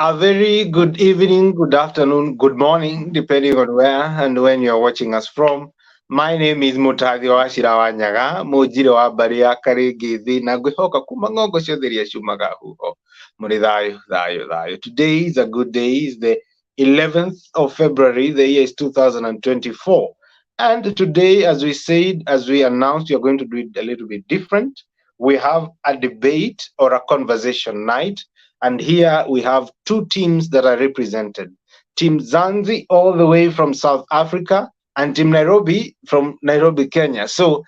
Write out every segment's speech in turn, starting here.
A very good evening, good afternoon, good morning, depending on where and when you're watching us from. My name is Mutathi Washira Wanyaga, Mujiro wa Baria Karigithi, na ngwihoka kuma ng'ongo ciothe iria ciumaga huho. Muri thayo, thayo, thayo. Today is a good day, it's the 11th of February, the year is 2024. And today, as we said, as we announced, we are going to do it a little bit different. We have a debate or a conversation night. And here we have two teams that are represented. Team Zanzi all the way from South Africa and Team Nairobi from Nairobi, Kenya. So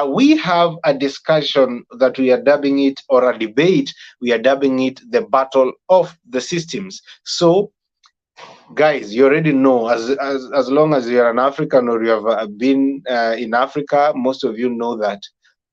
we have a discussion that we are dubbing it, or a debate, we are dubbing it the battle of the systems. So guys, you already know, as long as you're an African or you have been in Africa, most of you know that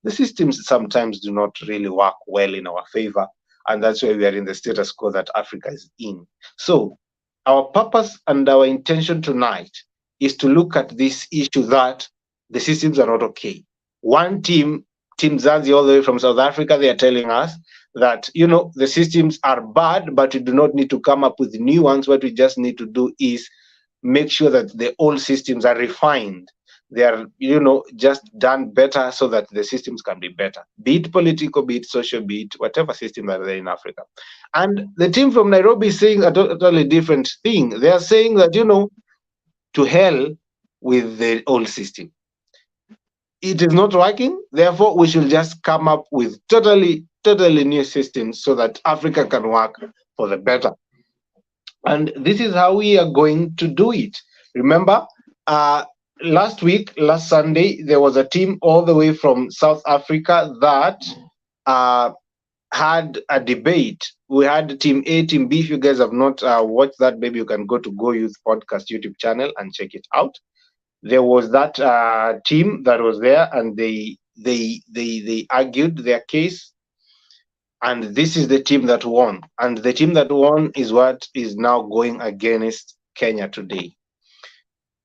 the systems sometimes do not really work well in our favor. And that's why we are in the status quo that Africa is in. So our purpose and our intention tonight is to look at this issue that the systems are not okay. One team, Team Zanzi all the way from South Africa, they are telling us that, you know, the systems are bad, but we do not need to come up with new ones. What we just need to do is make sure that the old systems are refined. They are, you know, just done better so that the systems can be better, be it political, be it social, be it whatever system are there in Africa. And the team from Nairobi is saying a totally different thing. They are saying that, you know, to hell with the old system. It is not working. Therefore, we should just come up with totally new systems so that Africa can work for the better. And this is how we are going to do it. Remember, last Sunday, there was a team all the way from South Africa that had a debate. We had Team A, Team B. If you guys have not watched that, maybe you can go to Go Youth Podcast YouTube channel and check it out. There was that team that was there, and they argued their case, and this is the team that won. And the team that won is what is now going against Kenya today,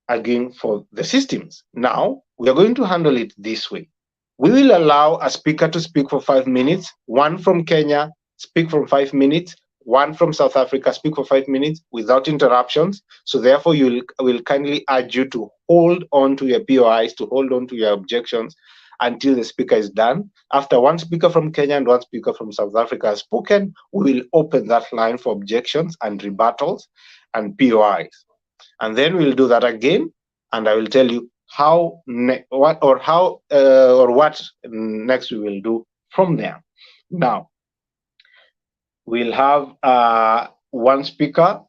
arguing for the systems. Now we are going to handle it this way. We will allow a speaker to speak for 5 minutes, one from Kenya speak for 5 minutes, one from South Africa speak for 5 minutes without interruptions. So therefore, will kindly urge you to hold on to your POIs, to hold on to your objections until the speaker is done. After one speaker from Kenya and one speaker from South Africa has spoken, we will open that line for objections and rebuttals and POIs. And then we'll do that again, and I will tell you what next we will do from there. Now, we'll have one speaker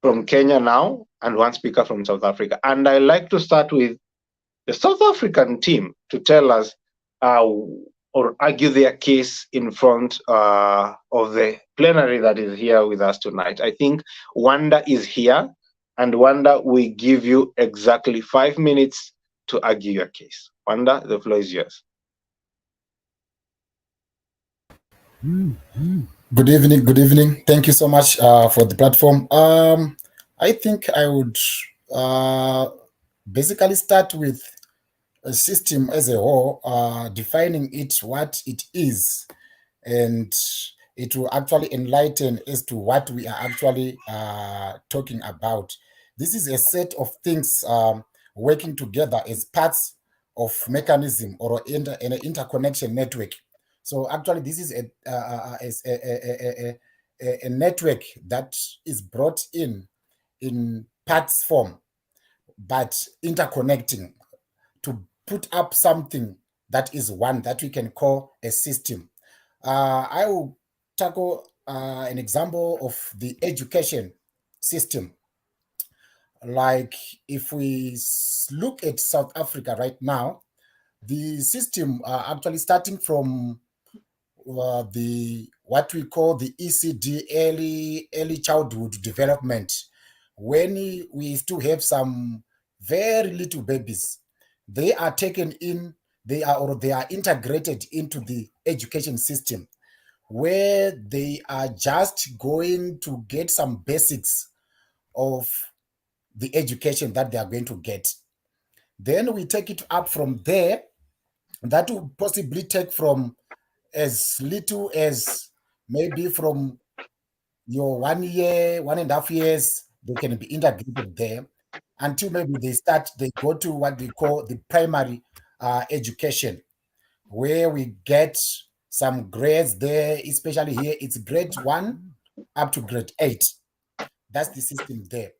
from Kenya now and one speaker from South Africa. And I like to start with the South African team to tell us or argue their case in front of the plenary that is here with us tonight. I think Wanda is here, and Wanda, we give you exactly 5 minutes to argue your case. Wanda, the floor is yours. Good evening. Thank you so much for the platform. I think I would basically start with a system as a whole, defining it, what it is, and it will actually enlighten as to what we are actually talking about. This is a set of things working together as parts of mechanism or an interconnection network. So actually, this is a network that is brought in parts form, but interconnecting to put up something that is one that we can call a system. I will tackle an example of the education system. Like if we look at South Africa right now, the system actually starting from what we call the ECD, early childhood development, when we still have some very little babies, they are taken in, they are integrated into the education system, where they are just going to get some basics of the education that they are going to get. Then we take it up from there. That will possibly take from as little as maybe from your 1 year, 1.5 years, they can be integrated there until maybe they go to what they call the primary education, where we get some grades there, especially here, it's grade 1 up to grade 8. That's the system there.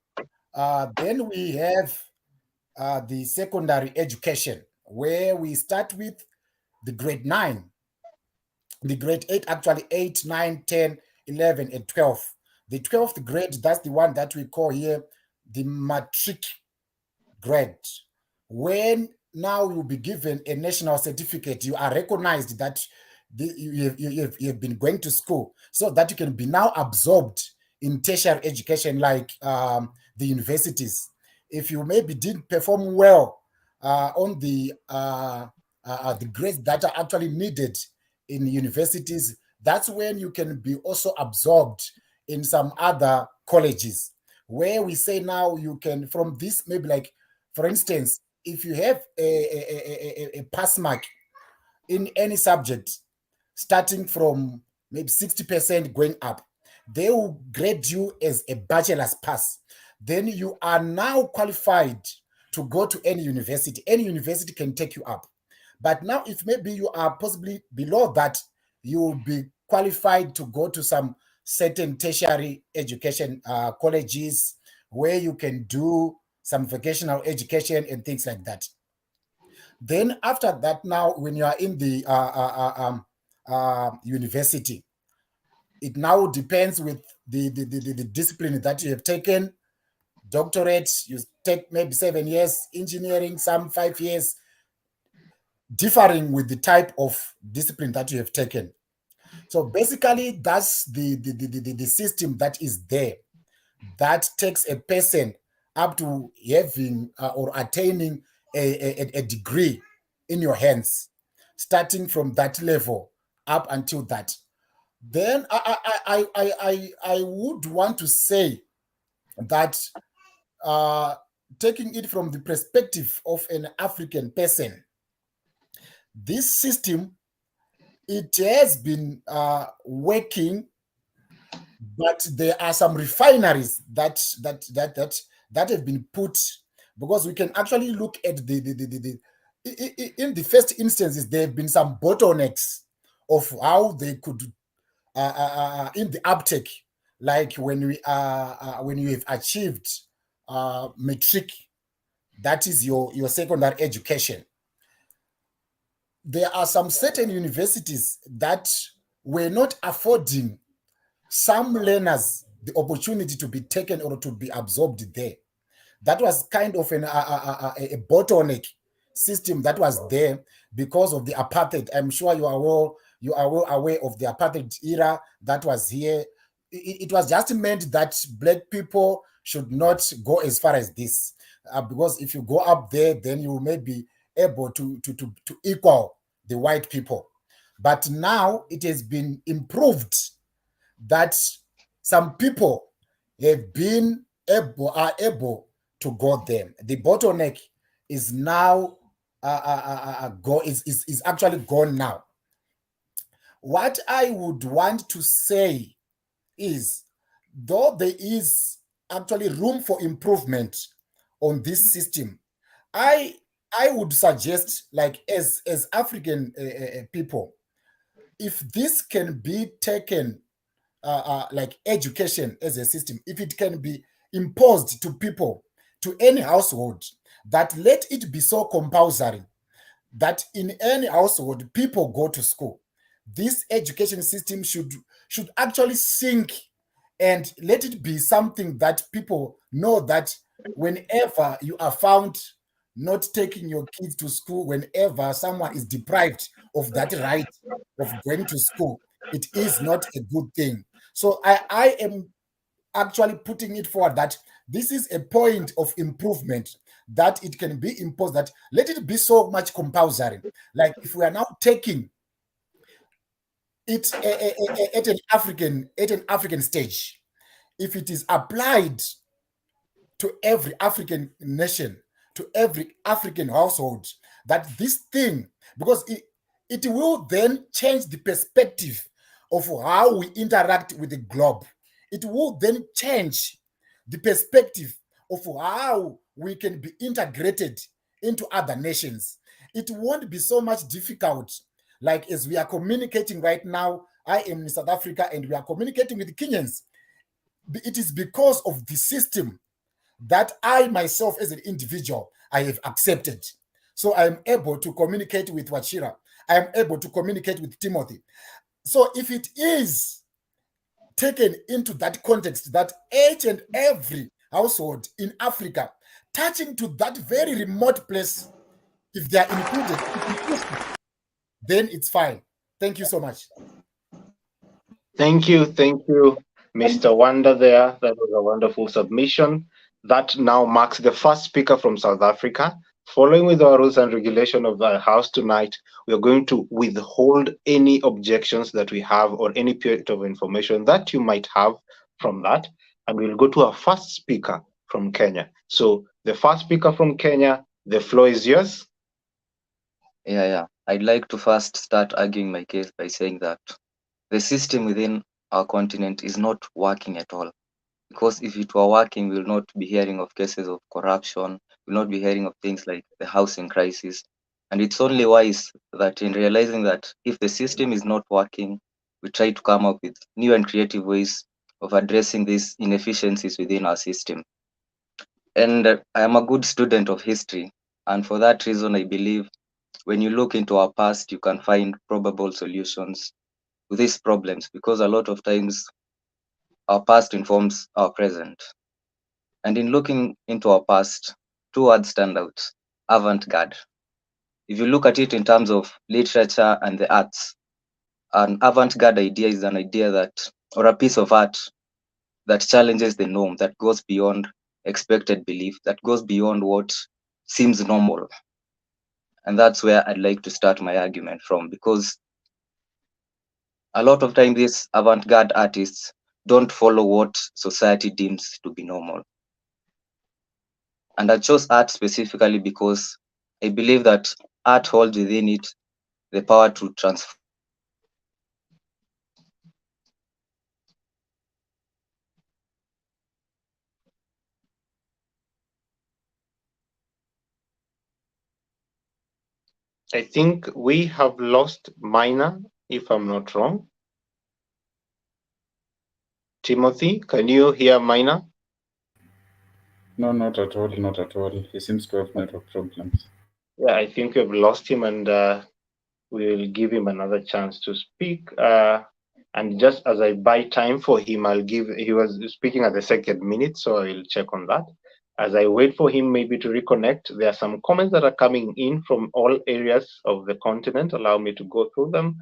Then we have the secondary education, where we start with the grade 9, the grade 8, actually 8, 9, 10, 11, and 12. The 12th grade, that's the one that we call here the matric grade. When now you'll be given a national certificate, you are recognized that you have been going to school, so that you can be now absorbed in tertiary education, like the universities. If you maybe didn't perform well on the grades that are actually needed in universities, that's when you can be also absorbed in some other colleges, where we say now you can, from this, maybe like, for instance, if you have a pass mark in any subject, starting from maybe 60% going up, they will grade you as a bachelor's pass. Then you are now qualified to go to any university. Any university can take you up. But now, if maybe you are possibly below that, you will be qualified to go to some certain tertiary education colleges, where you can do some vocational education and things like that. Then after that, now when you are in the university, it now depends with the discipline that you have taken. Doctorate, you take maybe 7 years, engineering, some 5 years, differing with the type of discipline that you have taken. So basically, that's the system that is there, that takes a person up to having or attaining a degree in your hands, starting from that level up until that. Then I would want to say that taking it from the perspective of an African person, this system, it has been working, but there are some refineries that have been put, because we can actually look at in the first instances, there have been some bottlenecks of how they could in the uptake, like when you have achieved matric, that is your secondary education. There are some certain universities that were not affording some learners the opportunity to be taken or to be absorbed there. That was kind of a bottleneck system that was there because of the apartheid. I'm sure you are well aware of the apartheid era that was here. It was just meant that black people should not go as far as this, because if you go up there, then you may be able to equal the white people. But now it has been improved that some people are able to go there. The bottleneck is now is actually gone now. What I would want to say is, though there is actually room for improvement on this system, I I would suggest, like, as African people, if this can be taken like education as a system, if it can be imposed to people, to any household, that let it be so compulsory that in any household people go to school. This education system should actually sink, and let it be something that people know that whenever you are found not taking your kids to school, whenever someone is deprived of that right of going to school, it is not a good thing. So I am actually putting it forward that this is a point of improvement, that it can be imposed, that let it be so much compulsory. Like, if we are now taking it at an African stage, if it is applied to every African nation, to every African household, that this thing, because it will then change the perspective of how we interact with the globe. it will then change the perspective of how we can be integrated into other nations. It won't be so much difficult, like as we are communicating right now. I am in South Africa and we are communicating with Kenyans. It is because of the system that I myself, as an individual, I have accepted. So I am able to communicate with Wachira. I am able to communicate with Timothy. So if it is taken into that context, that each and every household in Africa, touching to that very remote place, if they are included, then it's fine. Thank you so much. Thank you, Mr. Wonder there. That was a wonderful submission. That now marks the first speaker from South Africa. Following with our rules and regulation of the House tonight, we are going to withhold any objections that we have or any bit of information that you might have from that. And we'll go to our first speaker from Kenya. So the first speaker from Kenya, the floor is yours. Yeah. I'd like to first start arguing my case by saying that the system within our continent is not working at all. Because if it were working, we will not be hearing of cases of corruption, we'll not be hearing of things like the housing crisis. And it's only wise that in realizing that if the system is not working, we try to come up with new and creative ways of addressing these inefficiencies within our system. And I am a good student of history. And for that reason, I believe when you look into our past, you can find probable solutions to these problems because a lot of times our past informs our present. And in looking into our past, two words stand out: avant garde. If you look at it in terms of literature and the arts, an avant garde idea is an idea that, or a piece of art that challenges the norm, that goes beyond expected belief, that goes beyond what seems normal. And that's where I'd like to start my argument from because a lot of time these avant-garde artists don't follow what society deems to be normal. And I chose art specifically because I believe that art holds within it the power to transform society and create new perspectives. I think we have lost Mina, if I'm not wrong. Timothy, can you hear Mina? No, not at all, not at all. He seems to have network problems. Yeah, I think we've lost him, and we'll give him another chance to speak. And just as I buy time for him, I'll give. He was speaking at the second minute, so I will check on that. As I wait for him maybe to reconnect, there are some comments that are coming in from all areas of the continent. Allow me to go through them.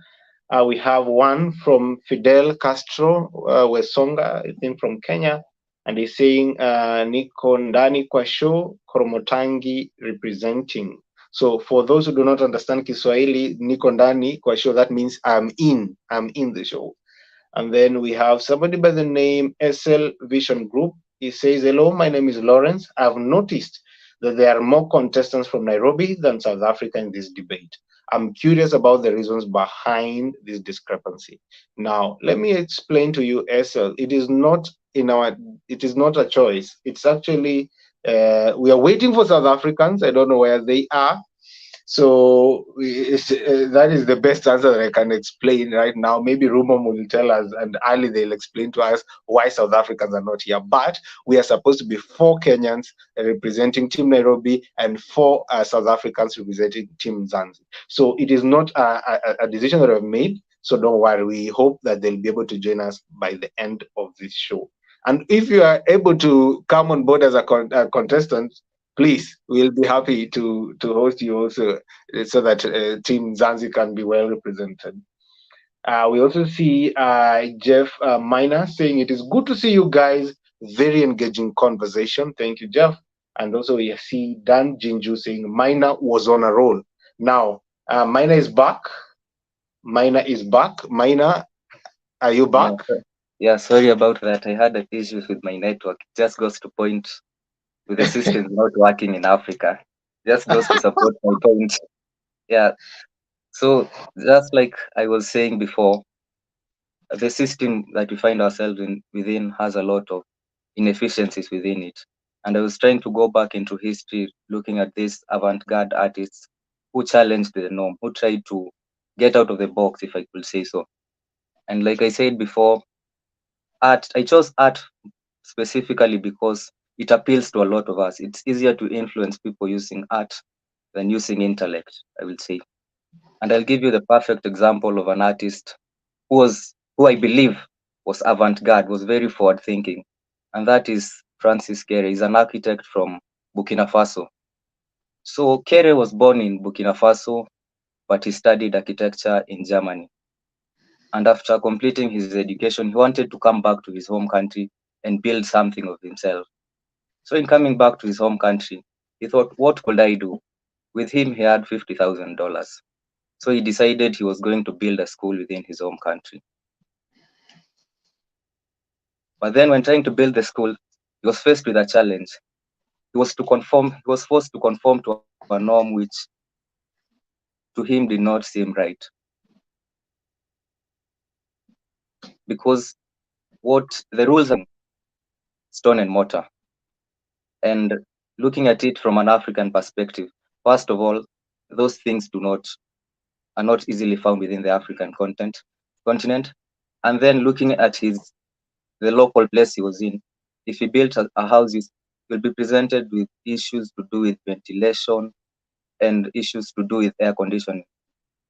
We have one from Fidel Castro Wesonga, I think from Kenya, and he's saying Niko ndani kwa show Koromotangi representing. So for those who do not understand Kiswahili, niko ndani kwa show, that means I'm in the show. And then we have somebody by the name SL Vision Group. He says, hello, my name is Lawrence. I've noticed that there are more contestants from Nairobi than South Africa in this debate. I'm curious about the reasons behind this discrepancy. Now, let me explain to you, SL. It is not a choice. It's actually we are waiting for South Africans. I don't know where they are. So that is the best answer that I can explain right now. Maybe Rumom will tell us, and Ali they'll explain to us why South Africans are not here. But we are supposed to be 4 Kenyans representing Team Nairobi and 4 South Africans representing Team Zanzibar. So it is not a decision that I've made. So don't worry. We hope that they'll be able to join us by the end of this show. And if you are able to come on board as a contestant, please, we'll be happy to host you also, so that Team Zanzi can be well represented. We also see Jeff Miner saying it is good to see you guys. Very engaging conversation. Thank you, Jeff. And also we see Dan Jinju saying Miner was on a roll. Now, Miner is back. Miner is back. Miner, are you back? Yeah, sorry about that. I had issues with my network. It just goes to point with the system not working in Africa. Just goes to support my point. Yeah. So just like I was saying before, the system that we find ourselves within has a lot of inefficiencies within it. And I was trying to go back into history, looking at these avant-garde artists who challenged the norm, who tried to get out of the box, if I could say so. And like I said before, I chose art specifically because it appeals to a lot of us. It's easier to influence people using art than using intellect, I will say. And I'll give you the perfect example of an artist who I believe was avant-garde, was very forward-thinking, and that is Francis Kere. He's an architect from Burkina Faso. So Kere was born in Burkina Faso, but he studied architecture in Germany. And after completing his education, he wanted to come back to his home country and build something of himself. So in coming back to his home country, he thought, what could I do? With him, he had $50,000. So he decided he was going to build a school within his home country. But then when trying to build the school, he was faced with a challenge. He was forced to conform to a norm which to him did not seem right. Because what the rules are stone and mortar. And looking at it from an African perspective, first of all, those things are not easily found within the African continent. And then looking at the local place he was in, if he built a house, he will be presented with issues to do with ventilation and issues to do with air conditioning.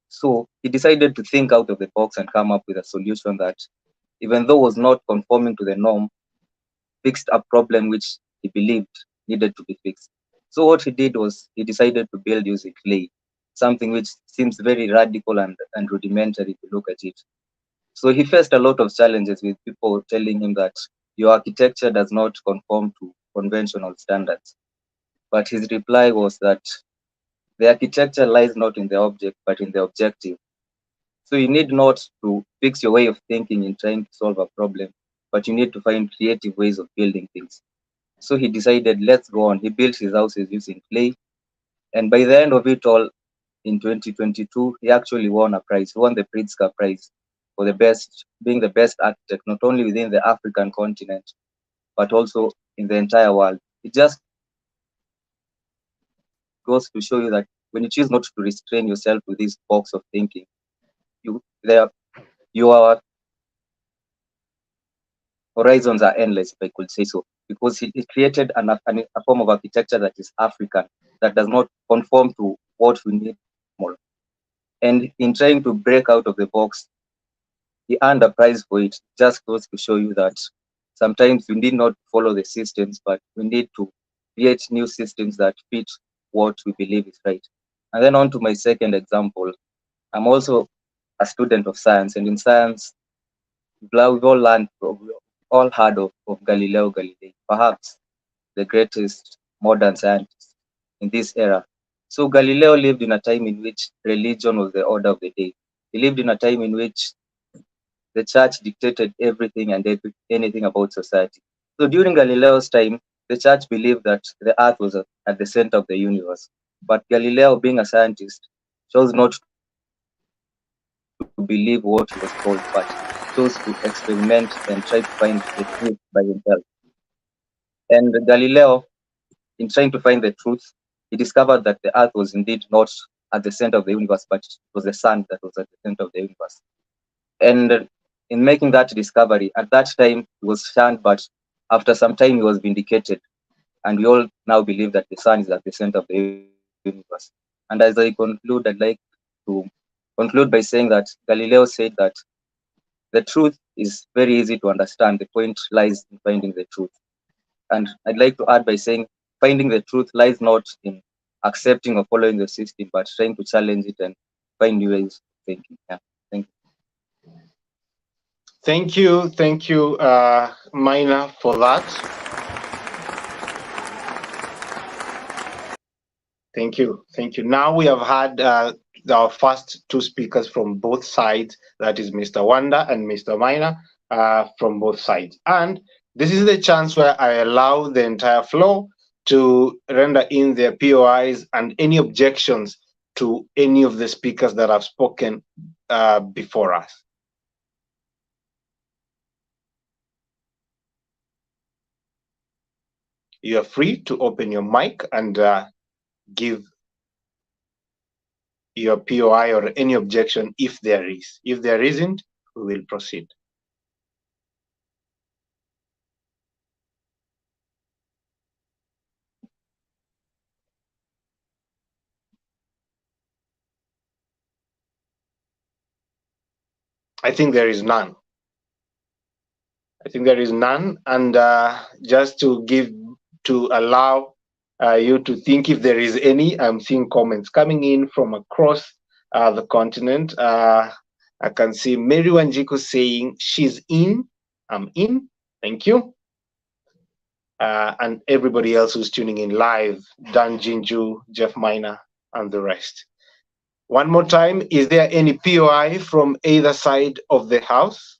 So he decided to think out of the box and come up with a solution that, even though was not conforming to the norm, fixed a problem which he believed needed to be fixed. So what he did was he decided to build using clay, something which seems very radical and rudimentary to look at it. So he faced a lot of challenges with people telling him that your architecture does not conform to conventional standards. But his reply was that the architecture lies not in the object, but in the objective. So you need not to fix your way of thinking in trying to solve a problem, but you need to find creative ways of building things. So he decided, let's go on. He built his houses using clay. And by the end of it all, in 2022, he actually won a prize. He won the Pritzker Prize for being the best architect, not only within the African continent, but also in the entire world. It just goes to show you that when you choose not to restrain yourself with this box of thinking, your horizons are endless, if I could say so, because he created a form of architecture that is African, that does not conform to what we need more. And in trying to break out of the box, he earned a prize for it. Just goes to show you that sometimes we need not follow the systems, but we need to create new systems that fit what we believe is right. And then on to my second example. I'm also a student of science, and in science, we've all heard of Galileo Galilei, perhaps the greatest modern scientist in this era. So Galileo lived in a time in which religion was the order of the day. He lived in a time in which the church dictated everything and anything about society. So during Galileo's time, the church believed that the earth was at the center of the universe. But Galileo, being a scientist, chose not to believe what he was told, but chose to experiment and try to find the truth by himself. And Galileo, in trying to find the truth, he discovered that the earth was indeed not at the center of the universe, but it was the sun that was at the center of the universe. And in making that discovery, at that time, he was shunned, but after some time, he was vindicated. And we all now believe that the sun is at the center of the universe. And as I conclude, I'd like to conclude by saying that Galileo said that the truth is very easy to understand. The point lies in finding the truth. And I'd like to add by saying finding the truth lies not in accepting or following the system, but trying to challenge it and find new ways of thinking. Yeah. Thank you. Thank you, Mina, for that. Thank you. Now we have had our first two speakers from both sides, that is Mr. Wanda and Mr. Mina, from both sides. And this is the chance where I allow the entire floor to render in their POIs and any objections to any of the speakers that have spoken before us. You are free to open your mic and give your POI or any objection if there is. If there isn't, we will proceed. I think there is none. And just to allow you to think if there is any, I'm seeing comments coming in from across the continent. I can see Mary Wanjiku saying she's in. I'm in. Thank you. And everybody else who's tuning in live, Dan Jinju, Jeff Miner, and the rest. One more time, is there any POI from either side of the house?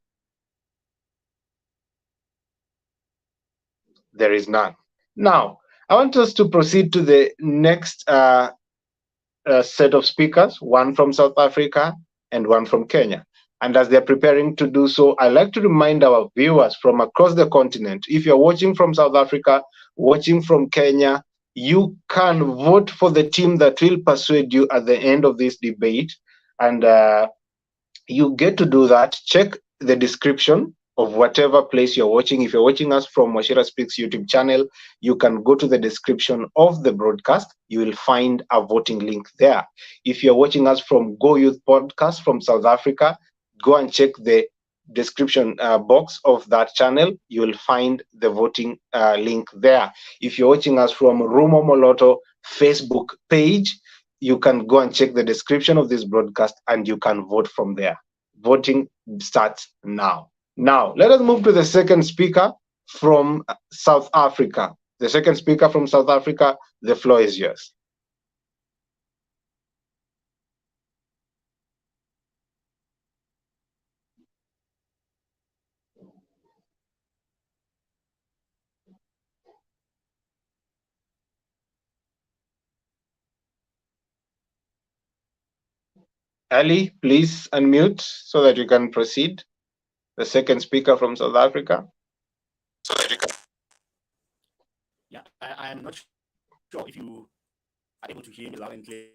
There is none. Now, I want us to proceed to the next set of speakers, one from South Africa and one from Kenya. And as they're preparing to do so, I'd like to remind our viewers from across the continent, if you're watching from South Africa, watching from Kenya, you can vote for the team that will persuade you at the end of this debate. And you get to do that. Check the description of whatever place you're watching. If you're watching us from Wachira Speaks YouTube channel, you can go to the description of the broadcast. You will find a voting link there. If you're watching us from Go Youth Podcast from South Africa, go and check the description box of that channel. You will find the voting link there. If you're watching us from Rumo Moloto Facebook page, you can go and check the description of this broadcast and you can vote from there. Voting starts now. Now, let us move to the second speaker from South Africa. The second speaker from South Africa, the floor is yours. Ali, please unmute so that you can proceed. The second speaker from South Africa. Yeah, I'm not sure if you are able to hear me loud and clear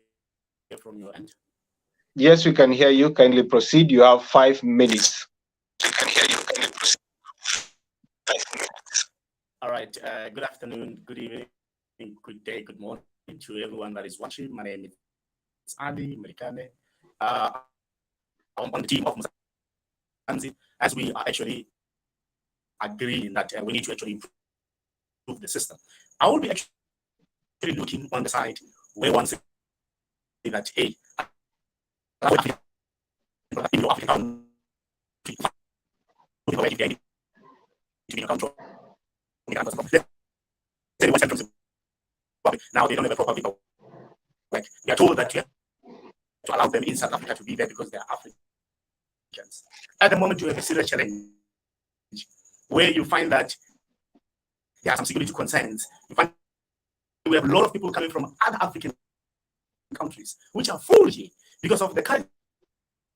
from your end. Yes, we can hear you. Kindly proceed. You have 5 minutes. We can hear you. Kindly proceed. 5 minutes. All right. Good afternoon, good evening, good day, good morning to everyone that is watching. My name is Andy Merikane. I'm on the team of Mzansi, as we are actually agreeing that we need to actually improve the system. I will be actually looking on the side where one says that, hey, in your African now they don't have a proper people. Like they are told that you have to allow them in South Africa to be there because they are Africans. At the moment, you have a serious challenge where you find that there are some security concerns. You find we have a lot of people coming from other African countries which are full here because of the current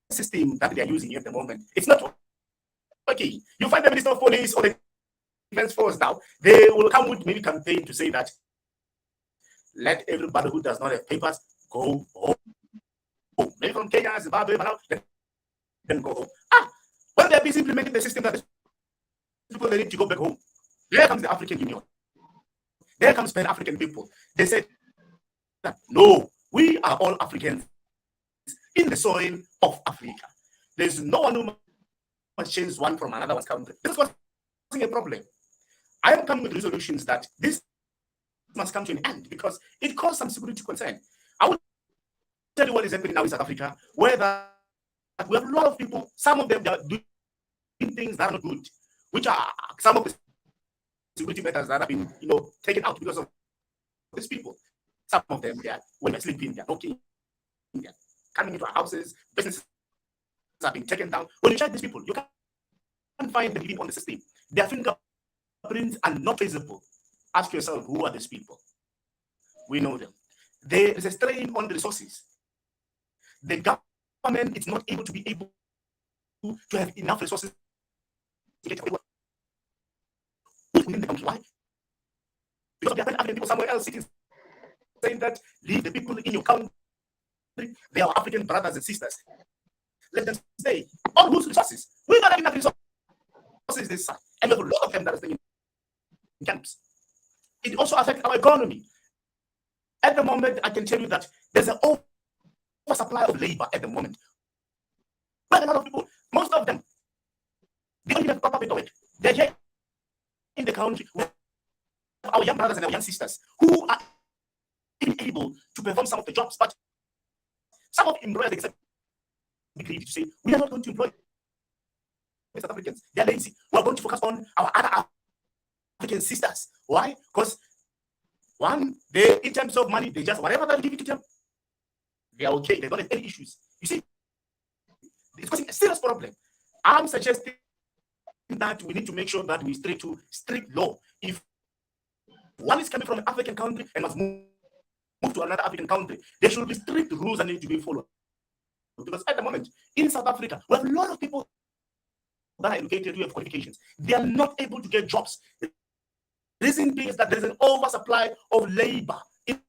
system that they are using at the moment. It's not working. You find the Minister of Police or the Defense Force now, they will come with maybe campaign to say that let everybody who does not have papers go home. Maybe from Kenya, Zimbabwe, but now let them go home. When they're busy implementing the system that people they need to go back home, here comes the African Union. There comes Pan-African people. They said that no, we are all Africans in the soil of Africa. There's no one who must change one from another one's country. This was a problem. I am coming with resolutions that this must come to an end because it caused some security concern. I will tell you what is happening now in South Africa, where we have a lot of people, some of them are doing things that are not good, which are some of the security measures that have been, taken out because of these people. Some of them, when they're sleeping, they're talking, they're coming into our houses, businesses are being taken down. When you check these people, you can't find them living on the system. Their fingerprints are not visible. Ask yourself, who are these people? We know them. There is a strain on the resources. The government is not able to have enough resources to get away within the country. Why? because there are African people somewhere else sitting saying that leave the people in your country. They are African brothers and sisters. Let them stay. On whose resources? We don't have enough resources this side. And we have a lot of them that are staying in camps. It also affects our economy. At the moment, I can tell you that there's an oversupply of labor at the moment. But a lot of people, most of them, they don't even have proper paperwork. They're here in the country with our young brothers and our young sisters who are able to perform some of the jobs, but some of employers accept to say, we are not going to employ South Africans. They are lazy. We are going to focus on our other African sisters. Why? Because one, they, in terms of money, they just, whatever they give it to them, they are okay. They don't have any issues. You see, it's causing a serious problem. I'm suggesting that we need to make sure that we stick to strict law. If one is coming from an African country and must move to another African country, there should be strict rules that need to be followed. Because at the moment, in South Africa, we have a lot of people that are educated who have qualifications. They are not able to get jobs. The reason being is that there is an oversupply of labor in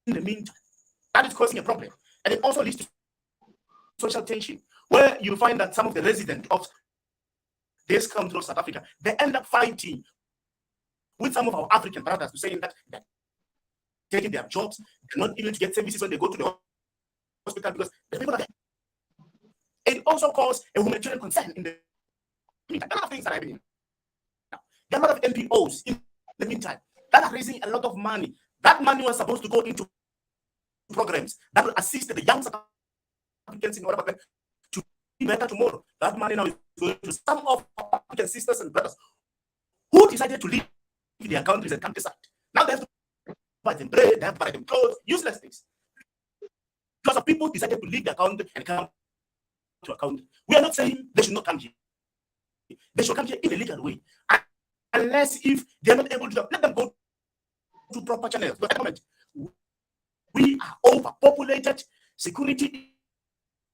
the meantime. That is causing a problem. And it also leads to social tension, where you find that some of the residents of this country of South Africa, they end up fighting with some of our African brothers, saying that they're taking their jobs, they're not able to get services when they go to the hospital because the people are there. It also caused a humanitarian concern in the meantime. There are a lot of things that are happening now. There are a lot of NPOs in the meantime that are raising a lot of money. That money was supposed to go into programs that will assist the young South Africans in order to be better tomorrow. That money now is going to some of our African sisters and brothers who decided to leave their countries and countryside. Now they have to buy them bread, they have to buy them clothes, useless things. Because of people decided to leave their country and come to a country. We are not saying they should not come here. They should come here in a legal way. Unless if they are not able to, let them go to proper channels. But at the moment, we are overpopulated. Security,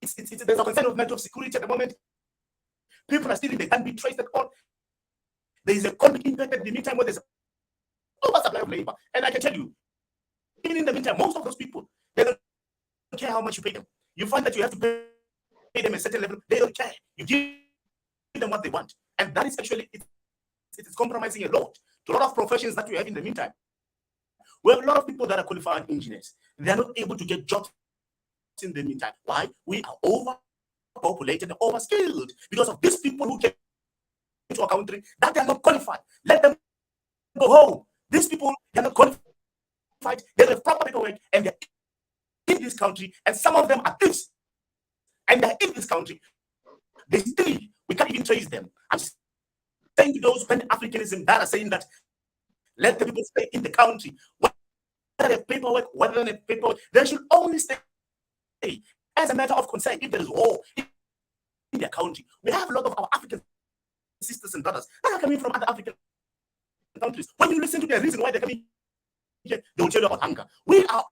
there's a concern of matter of security at the moment. People are stealing, they can't be traced at all. There is a conflict in the meantime where there's oversupply of labor. And I can tell you, even in the meantime, most of those people, they don't care how much you pay them. You find that you have to pay them a certain level. They don't care. You give them what they want. And that is actually, it is compromising a lot to a lot of professions that we have in the meantime. We have a lot of people that are qualified engineers. They are not able to get jobs in the meantime. Why? We are overpopulated and overskilled because of these people who came into our country that they are not qualified. Let them go home. These people, they are not qualified. They have proper paperwork and they're in this country, and some of them are thieves. And they're in this country. They still, we can't even trace them. I'm saying to those Pan-Africanism that are saying that let the people stay in the country. Whether they have paperwork, whether they have paperwork, they should only stay as a matter of concern if there is war in their country. We have a lot of our African sisters and brothers that are coming from other African countries. When you listen to the reason why they're coming here, they will tell you about hunger. We are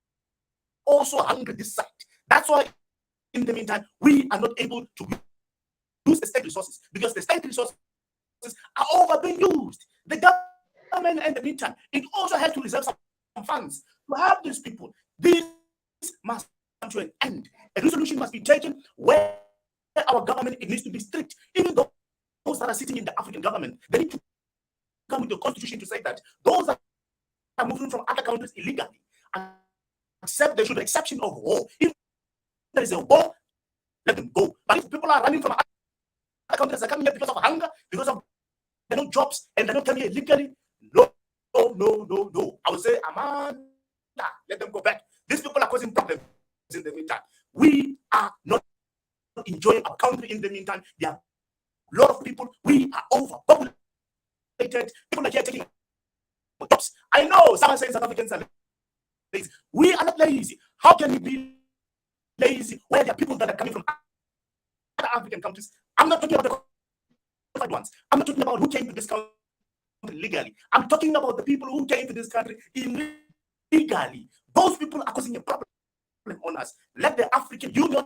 also hungry this side. That's why, in the meantime, we are not able to use the state resources because the state resources are over being used. The government, in the meantime, it also has to reserve some funds to help these people. This must come to an end. A resolution must be taken where our government, it needs to be strict. Even those that are sitting in the African government, they need to come with the constitution to say that those that are moving from other countries illegally, except there should be exception of war. If there is a war, let them go. But if people are running from other countries, are coming here because of hunger, because of there are no jobs, and they're not coming here legally, no. I would say, Amanda, let them go back. These people are causing problems in the meantime. We are not enjoying our country in the meantime. There are a lot of people. We are overpopulated. People are here taking jobs. I know someone saying South Africans are lazy. We are not lazy. How can we be lazy where there are people that are coming from other African countries? I'm not talking about the qualified ones. I'm not talking about who came to this country legally. I'm talking about the people who came to this country illegally. Those people are causing a problem on us. Let the African Union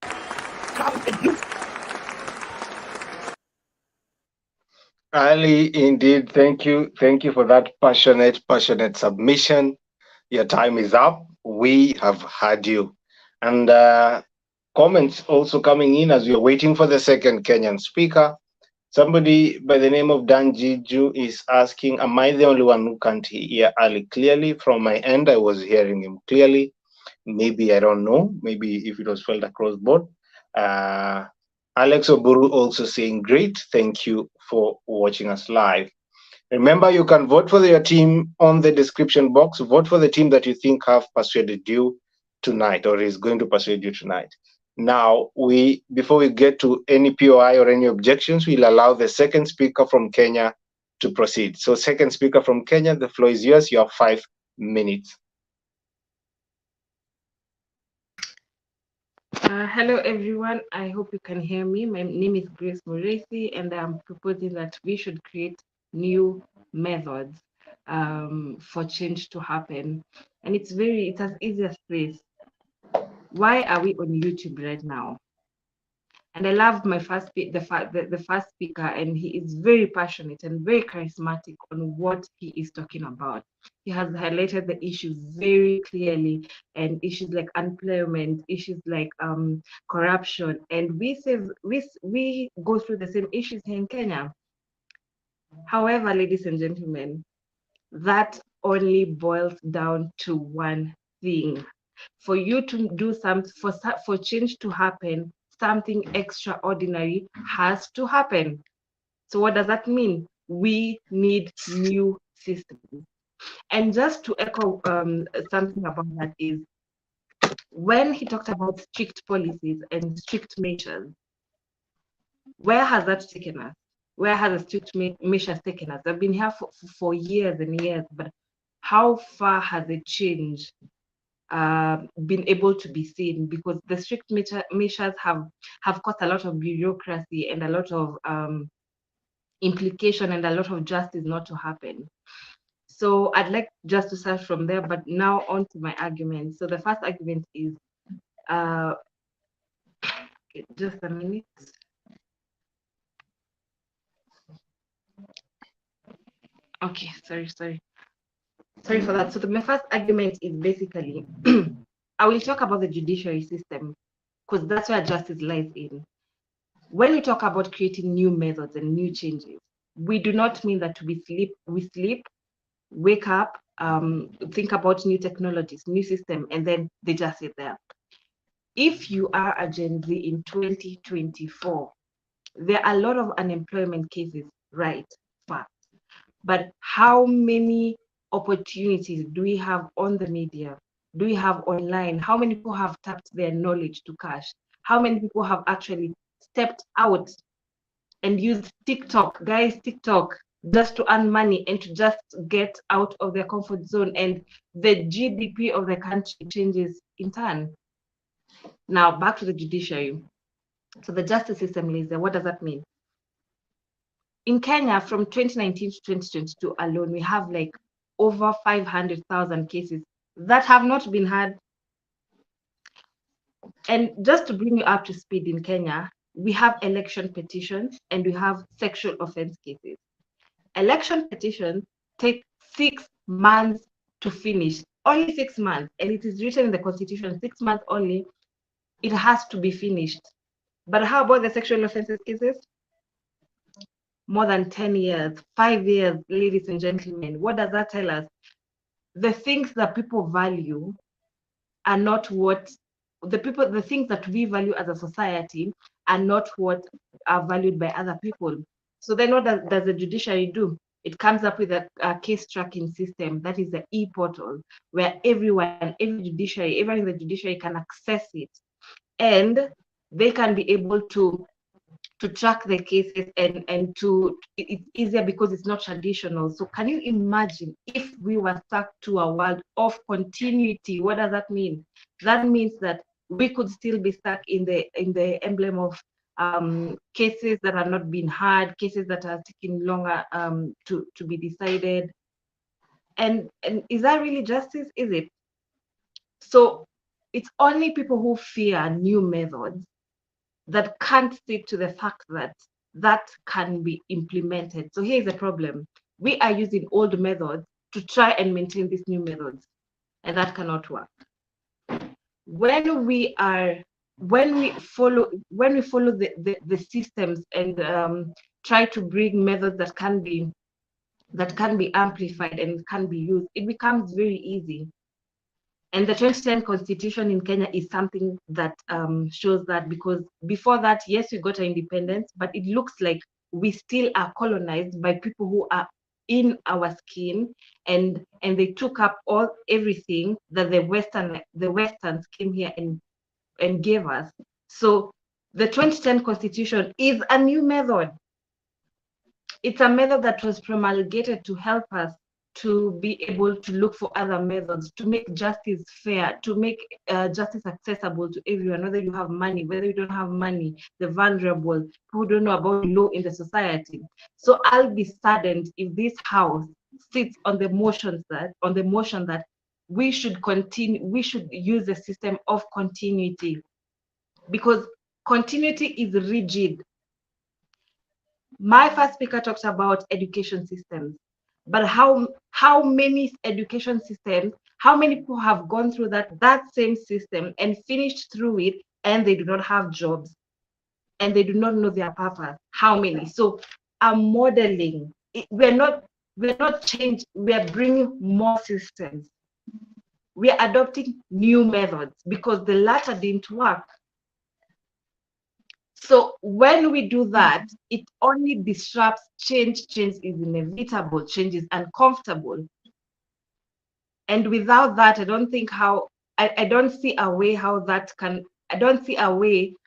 come and use. Ali, indeed, thank you for that passionate submission. Your time is up. We have heard you, and comments also coming in as we are waiting for the second Kenyan speaker. Somebody by the name of Dan Jiju is asking, am I the only one who can't hear Ali clearly? From my end, I was hearing him clearly. Maybe, I don't know. Maybe if it was felt across board. Uh, Alex Oburu also saying, great. Thank you for watching us live. Remember, you can vote for your team on the description box. Vote for the team that you think have persuaded you tonight or is going to persuade you tonight. Now, before we get to any POI or any objections, we'll allow the second speaker from Kenya to proceed. So, second speaker from Kenya, the floor is yours. You have 5 minutes. Hello everyone, I hope you can hear me. My name is Grace Moresi and I'm proposing that we should create new methods for change to happen. And it's as easy as this. Why are we on YouTube right now? And I love my the first speaker, and he is very passionate and very charismatic on what he is talking about. He has highlighted the issues very clearly, and issues like unemployment, issues like corruption, and we go through the same issues here in Kenya. However, ladies and gentlemen, that only boils down to one thing: for you to do something, for change to happen, something extraordinary has to happen. So what does that mean? We need new systems. And just to echo something about that is, when he talked about strict policies and strict measures, where has that taken us? Where has the strict measures taken us? I've been here for years and years, but how far has the change been able to be seen? Because the strict measures have caused a lot of bureaucracy and a lot of implication and a lot of justice not to happen. So I'd like just to start from there, but now on to my argument. So the first argument is, just a minute. Okay, sorry for that. So my first argument is basically, I will talk about the judiciary system because that's where justice lies in. When we talk about creating new methods and new changes, we do not mean that we sleep, wake up, think about new technologies, new system, and then they just sit there. If you are a Gen Z in 2024, there are a lot of unemployment cases, right? Fact. But how many opportunities do we have on the media? Do we have online? How many people have tapped their knowledge to cash? How many people have actually stepped out and used TikTok, just to earn money and to just get out of their comfort zone, and the GDP of the country changes in turn? Now back to the judiciary. So the justice system is there. What does that mean? In Kenya, from 2019 to 2022 alone, we have like over 500,000 cases that have not been heard. And just to bring you up to speed, in Kenya, we have election petitions and we have sexual offense cases. Election petitions take 6 months to finish, only 6 months, and it is written in the constitution, 6 months only, it has to be finished. But how about the sexual offenses cases? More than 10 years, 5 years, ladies and gentlemen. What does that tell us? The things that people value are not what the things that we value as a society are not what are valued by other people. So then what does the judiciary do? It comes up with a case tracking system, that is the e-portal, where everyone in the judiciary can access it, and they can be able to track the cases, and it's easier because it's not traditional. So can you imagine if we were stuck to a world of continuity? What does that mean? That means that we could still be stuck in the emblem of cases that are not being heard, cases that are taking longer to be decided. And is that really justice? Is it? So it's only people who fear new methods that can't stick to the fact that that can be implemented. So here's the problem. We are using old methods to try and maintain these new methods, and that cannot work. When we follow the systems and try to bring methods that can be amplified and can be used, it becomes very easy. And the 2010 constitution in Kenya is something that shows that, because before that, yes, we got our independence, but it looks like we still are colonized by people who are in our skin, and they took up everything that the Westerns came here and gave us. So the 2010 constitution is a new method. It's a method that was promulgated to help us to be able to look for other methods, to make justice fair, to make justice accessible to everyone, whether you have money, whether you don't have money, the vulnerable, who don't know about law in the society. So I'll be saddened if this house sits on the motion that we should use the system of continuity, because continuity is rigid. My first speaker talked about education systems, but how many education systems, how many people have gone through that same system and finished through it, and they do not have jobs, and they do not know their purpose? How many? So I'm modeling. We're not changing. We are bringing more systems. We are adopting new methods because the latter didn't work. So when we do that, it only disrupts change. Change is inevitable. Change is uncomfortable. And without that, I don't see a way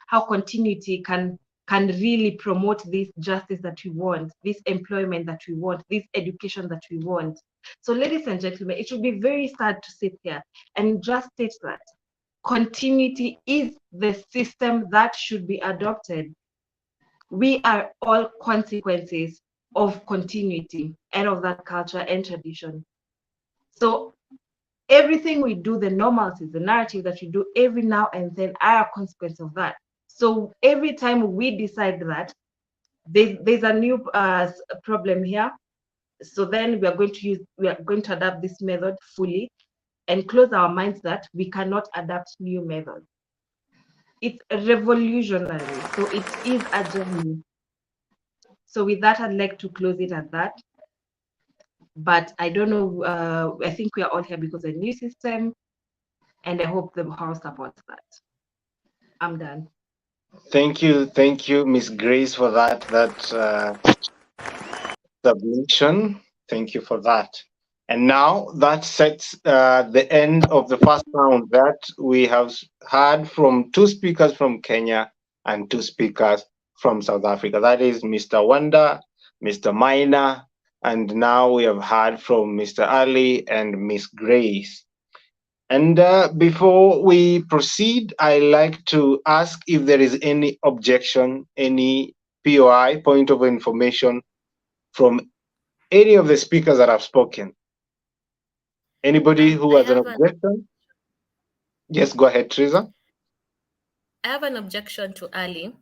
how continuity can really promote this justice that we want, this employment that we want, this education that we want. So ladies and gentlemen, it would be very sad to sit here and just state that continuity is the system that should be adopted. We are all consequences of continuity and of that culture and tradition. So everything we do, the normalcies, the narrative that we do every now and then, are a consequence of that. So every time we decide that there's a new problem here, so then we are going to adapt this method fully and close our minds that we cannot adapt new methods. It's revolutionary, so it is a journey. So with that, I'd like to close it at that. But I don't know, I think we are all here because of the new system, and I hope the house supports that. I'm done. Thank you, Miss Grace, for that submission. Thank you for that. And now that sets the end of the first round, that we have heard from two speakers from Kenya and two speakers from South Africa. That is Mr. Wanda, Mr. Minor, and now we have heard from Mr. Ali and Miss Grace. And before we proceed, I like to ask if there is any objection, any POI, point of information, from any of the speakers that have spoken. Anybody who has an objection? Yes, go ahead, Teresa. I have an objection to Ali.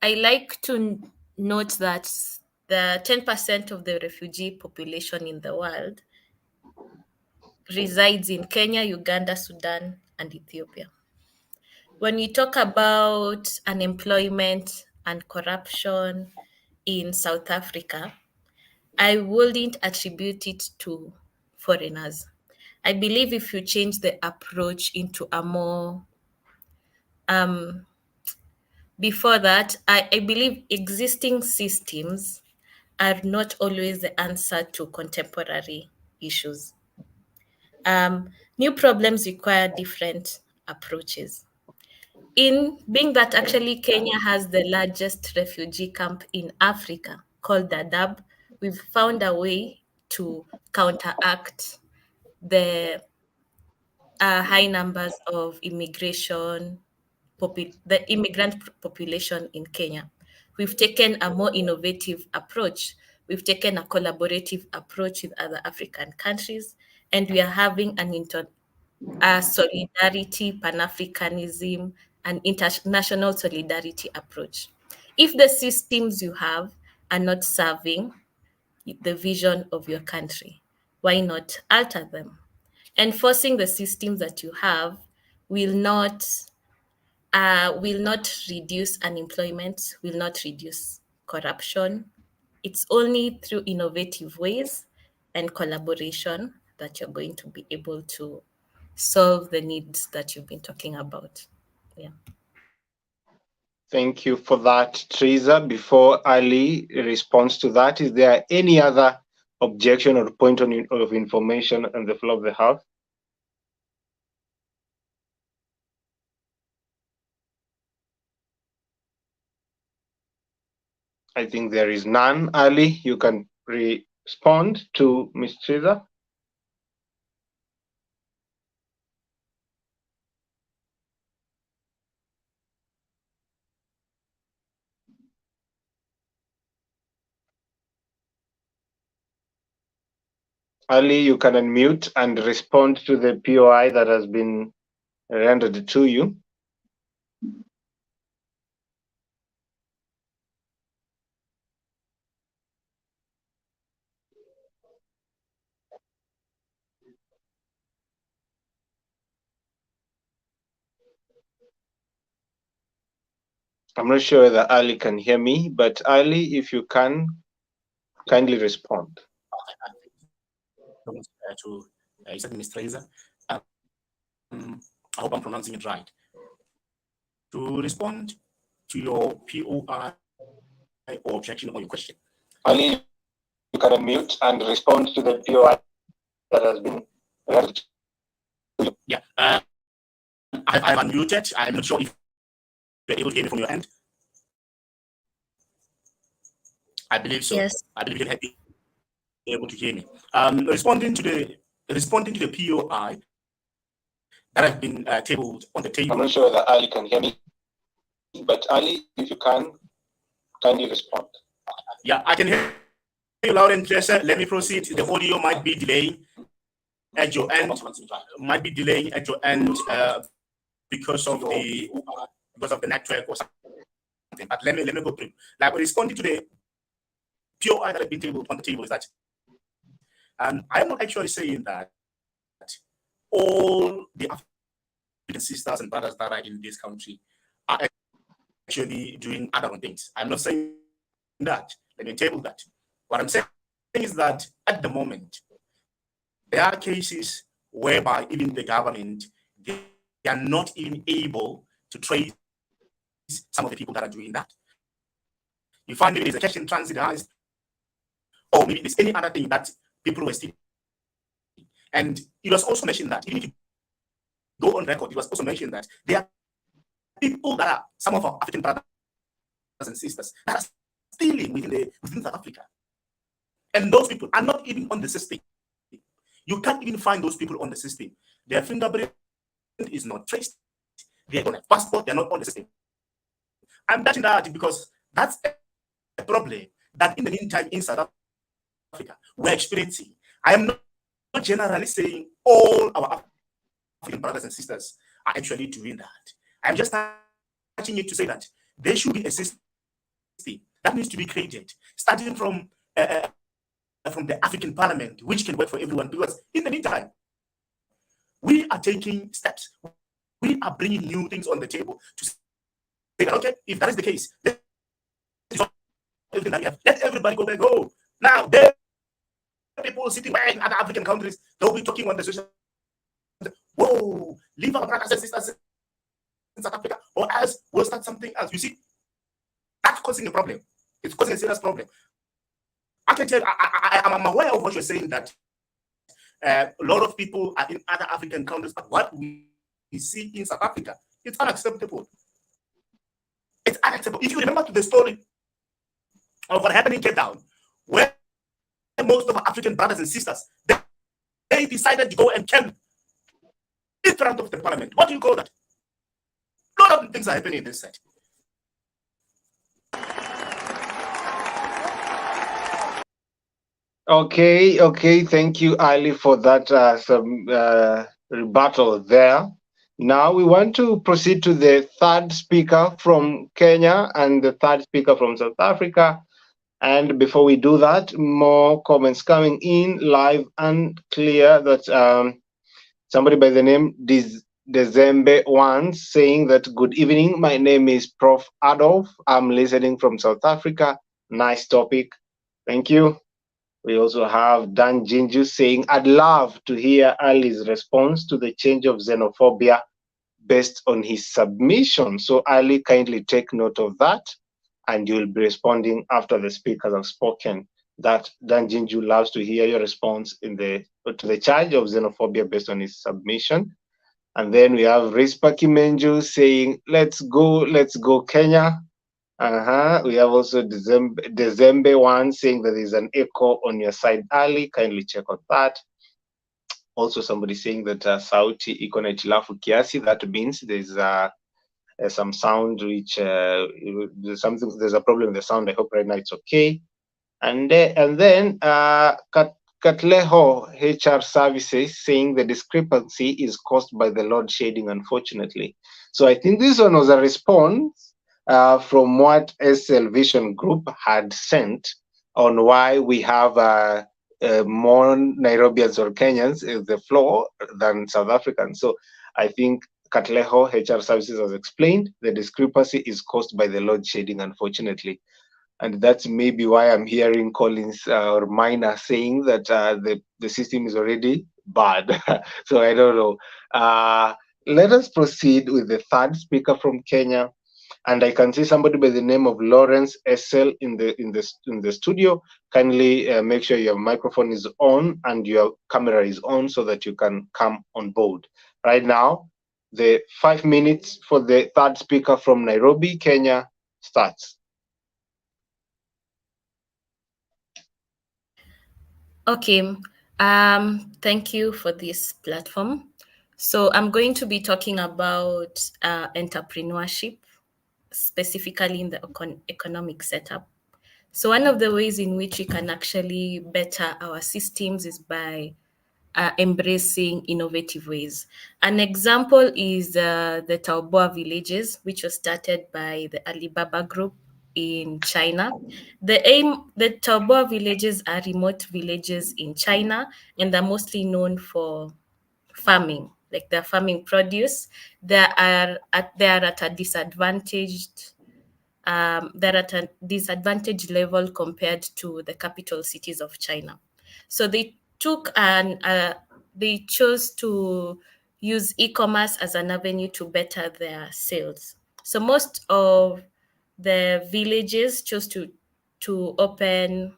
I like to note that the 10% of the refugee population in the world resides in Kenya, Uganda, Sudan, and Ethiopia. When you talk about unemployment and corruption in South Africa, I wouldn't attribute it to foreigners. I believe if you change the approach into a more before that, I believe existing systems are not always the answer to contemporary issues. New problems require different approaches. In being that actually Kenya has the largest refugee camp in Africa, called Dadaab, we've found a way to counteract the high numbers of the immigrant population in Kenya. We've taken a more innovative approach. We've taken a collaborative approach with other African countries, and we are having a solidarity, Pan-Africanism, and international solidarity approach. If the systems you have are not serving the vision of your country, why not alter them? Enforcing the systems that you have will not reduce unemployment, will not reduce corruption. It's only through innovative ways and collaboration that you're going to be able to solve the needs that you've been talking about. Yeah. Thank you for that, Teresa. Before Ali responds to that, is there any other objection or point of information on the floor of the House? I think there is none. Ali, you can respond to Ms. Teresa. Ali, you can unmute and respond to the POI that has been rendered to you. I'm not sure whether Ali can hear me, but Ali, if you can, kindly respond. To you said Ms. Teresa. I hope I'm pronouncing it right. To respond to your POI or objection or your question. Ali, you can unmute and respond to the POI that has been rendered. Yeah, I've unmuted. I'm not sure if you're able to hear me from your end. I believe so. Yes. I believe you'll be able to hear me. Responding to the POI that have been tabled on the table. I'm not sure that Ali can hear me, but Ali, if you can you respond? Yeah, I can hear you loud and clear, sir. Let me proceed. The audio might be delaying at your end. Because of the network or something. But let me go through. Like responding to the POI that have been tabled on the table is that I am not actually saying that all the African sisters and brothers that are in this country are actually doing other things. I'm not saying that. Let me table that. What I'm saying is that at the moment, there are cases whereby even the government, they are not even able to trace some of the people that are doing that. You find maybe there's a cash in transit, or maybe there's any other thing that people were stealing. And it was also mentioned that, even if you go on record, it was also mentioned that there are people that are some of our African brothers and sisters that are stealing within South Africa. And those people are not even on the system. You can't even find those people on the system. Their fingerprint is not traced. They don't have passport. They're not on the system. I'm touching that because that's a problem that in the meantime in South Africa we're experiencing. I am not generally saying all our African brothers and sisters are actually doing that. I'm just touching it to say that there should be a system that needs to be created, starting from the African Parliament, which can work for everyone. Because in the meantime, we are taking steps. We are bringing new things on the table to say that, okay, if that is the case, let everybody go back home. Now, there are people sitting back in other African countries, they'll be talking on the social. Whoa, leave our brothers and sisters in South Africa, or else we'll start something else. You see, that's causing a problem. It's causing a serious problem. I can tell you, I'm aware of what you're saying, that a lot of people are in other African countries, but what we see in South Africa, it's unacceptable. It's unacceptable. If you remember the story of what happened in Cape Town, where most of our African brothers and sisters, they decided to go and camp in front of the parliament. What do you call that? A lot of things are happening in this side. Okay. Thank you, Ali, for that some rebuttal there. Now we want to proceed to the third speaker from Kenya and the third speaker from South Africa. And before we do that, more comments coming in live and clear that somebody by the name Dezembe once saying that good evening, my name is Prof. Adolf. I'm listening from South Africa. Nice topic. Thank you. We also have Dan Jinju saying, I'd love to hear Ali's response to the change of xenophobia based on his submission. So Ali, kindly take note of that, and you'll be responding after the speakers have spoken. That Dan Jinju loves to hear your response to the charge of xenophobia based on his submission. And then we have Rispa Kimenju saying, let's go Kenya. We have also Dezembe one saying that there's an echo on your side, Ali. Kindly check on that. Also, somebody saying that sauti iko na itilafu kiasi. That means there's some sound which there's a problem with the sound. I hope right now it's okay. And then Katleho HR Services saying the discrepancy is caused by the load shedding, unfortunately. So I think this one was a response from what SL Vision Group had sent on why we have more Nairobians or Kenyans in the floor than South Africans. So I think Katleho HR Services has explained the discrepancy is caused by the load shedding, unfortunately. And that's maybe why I'm hearing Collins or Minor saying that the system is already bad. So I don't know. Let us proceed with the third speaker from Kenya, and I can see somebody by the name of Lawrence SL in the studio. Kindly make sure your microphone is on and your camera is on so that you can come on board. Right now, the 5 minutes for the third speaker from Nairobi, Kenya starts. Okay, thank you for this platform. So I'm going to be talking about entrepreneurship, specifically in the economic setup. So one of the ways in which we can actually better our systems is by embracing innovative ways. An example is the Taoboa villages, which was started by the Alibaba Group in China. The Taoboa villages are remote villages in China, and they're mostly known for farming, like they're farming produce. They are at a disadvantaged they're at a disadvantaged level compared to the capital cities of China. So they chose to use e-commerce as an avenue to better their sales. So most of the villages chose to open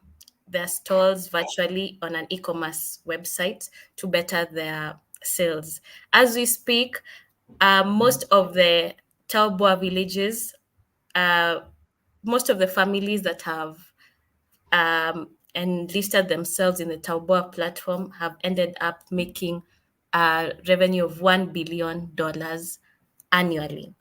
their stores virtually on an e-commerce website to better their sales. As we speak, most of the Taoboa villages, most of the families that have enlisted themselves in the Taoboa platform have ended up making a revenue of $1 billion annually.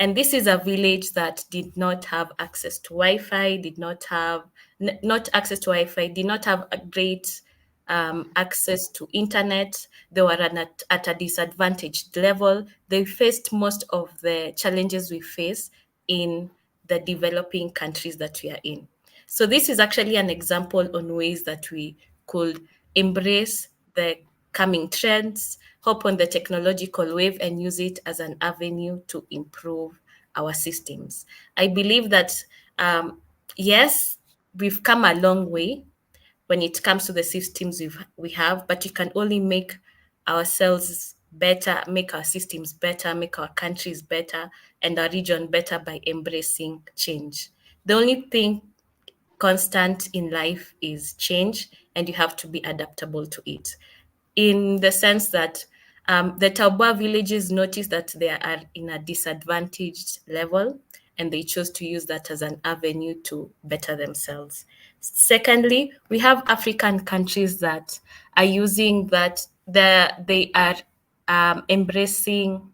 And this is a village that did not have access to Wi-Fi, did not have a great access to internet. They were at a disadvantaged level. They faced most of the challenges we face in the developing countries that we are in. So this is actually an example on ways that we could embrace the coming trends, hop on the technological wave, and use it as an avenue to improve our systems. I believe that, yes, we've come a long way when it comes to the systems we have, but we can only make ourselves better, make our systems better, make our countries better, and our region better by embracing change. The only thing constant in life is change, and you have to be adaptable to it. In the sense that the Taoboa villages noticed that they are in a disadvantaged level, and they chose to use that as an avenue to better themselves. Secondly, we have African countries that are using that, they are embracing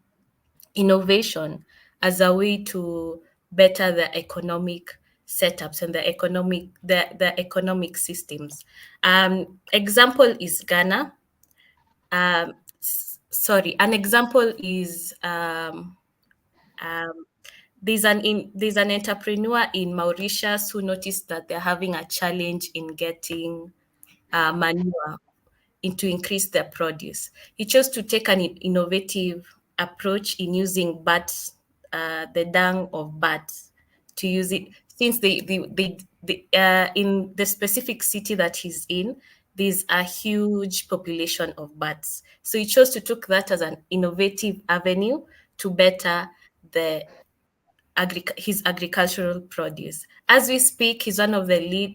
innovation as a way to better the economic setups and the economic systems. Example is Ghana. an example is there's an entrepreneur in Mauritius who noticed that they're having a challenge in getting manure to increase their produce. He chose to take an innovative approach in using bats, the dung of bats, to use it, since in the specific city that he's in, there's a huge population of bats. So he chose to take that as an innovative avenue to better his agricultural produce. As we speak, he's one of the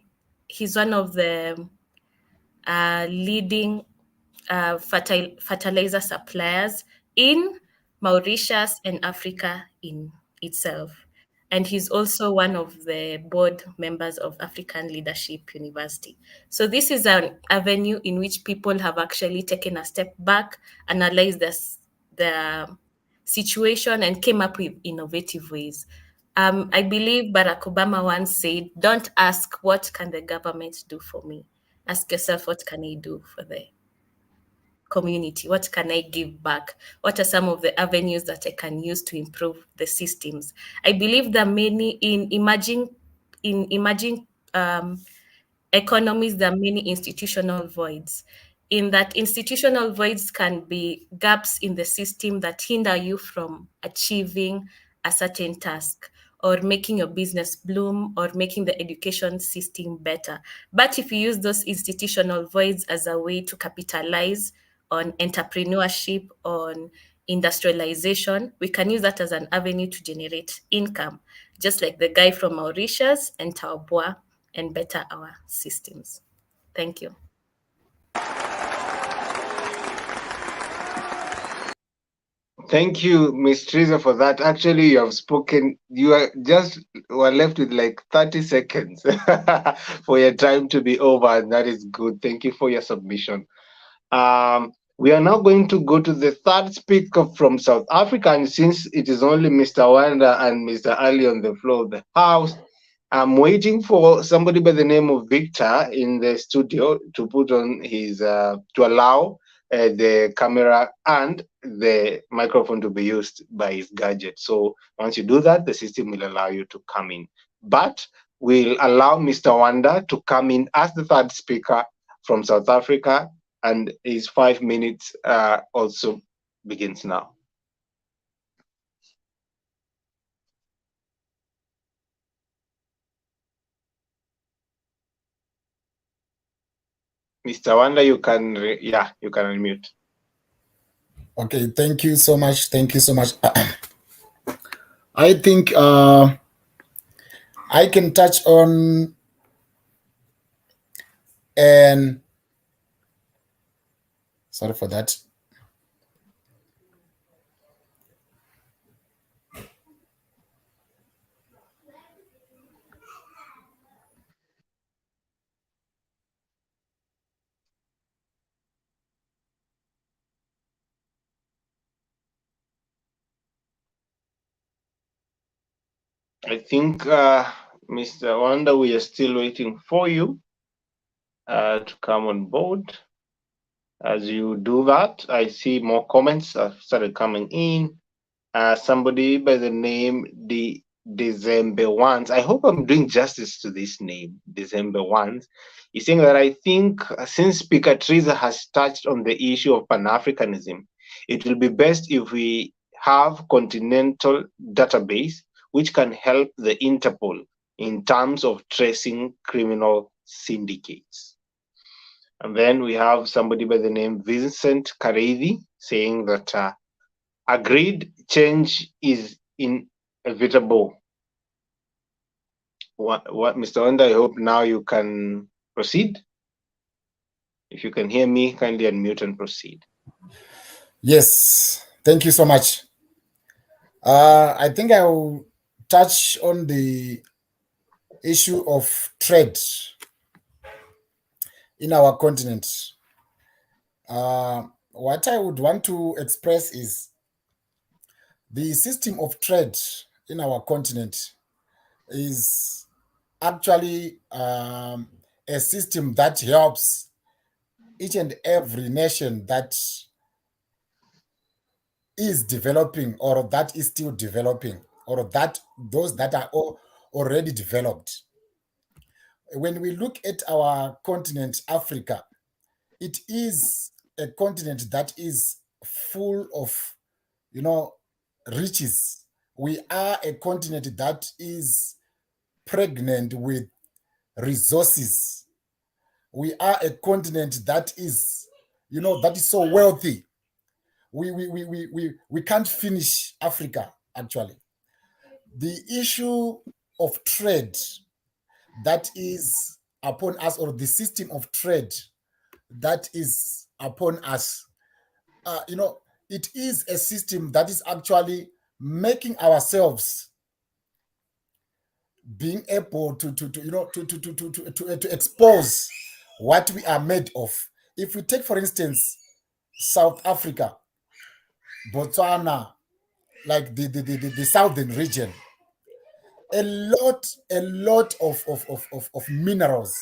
leading fertilizer suppliers in Mauritius and Africa in itself. And he's also one of the board members of African Leadership University. So this is an avenue in which people have actually taken a step back, analyzed the situation, and came up with innovative ways. I believe Barack Obama once said, "Don't ask what can the government do for me. Ask yourself, what can I do for the community? What can I give back? What are some of the avenues that I can use to improve the systems?" I believe that many in emerging economies, there are many institutional voids. In that, institutional voids can be gaps in the system that hinder you from achieving a certain task, or making your business bloom, or making the education system better. But if you use those institutional voids as a way to capitalize on entrepreneurship, on industrialization, we can use that as an avenue to generate income, just like the guy from Mauritius and Taobua, and better our systems. Thank you. Thank you, Ms. Teresa, for that. Actually, you have spoken. You were left with like 30 seconds for your time to be over, and that is good. Thank you for your submission. We are now going to go to the third speaker from South Africa, and since it is only Mr. Wanda and Mr. Ali on the floor of the house, I'm waiting for somebody by the name of Victor in the studio to put on his to allow the camera and the microphone to be used by his gadget. So once you do that, the system will allow you to come in. But we'll allow Mr. Wanda to come in as the third speaker from South Africa, and his 5 minutes also begins now. Mr. Wanda, you can unmute. Okay, thank you so much. Thank you so much. I think I can touch on and sorry for that. I think, Mr. Wanda, we are still waiting for you to come on board. As you do that, I see more comments have started coming in. Somebody by the name December Ones. I hope I'm doing justice to this name, December Ones. He's saying that I think since Speaker Teresa has touched on the issue of Pan-Africanism, it will be best if we have continental database which can help the Interpol in terms of tracing criminal syndicates. And then we have somebody by the name Vincent Karevi saying that agreed, change is inevitable. What, Mr. Wanda, I hope now you can proceed. If you can hear me, kindly unmute and proceed. Yes, thank you so much. I think I will touch on the issue of trade in our continent. What I would want to express is the system of trade in our continent is actually a system that helps each and every nation that is developing or that is still developing, or that those that are already developed. When we look at our continent, Africa, it is a continent that is full of, riches. We are a continent that is pregnant with resources. We are a continent that is, that is so wealthy. We can't finish Africa, actually. The issue of trade that is upon us, or the system of trade that is upon us, it is a system that is actually making ourselves being able to expose what we are made of. If we take, for instance, South Africa, Botswana, like the southern region, a lot of minerals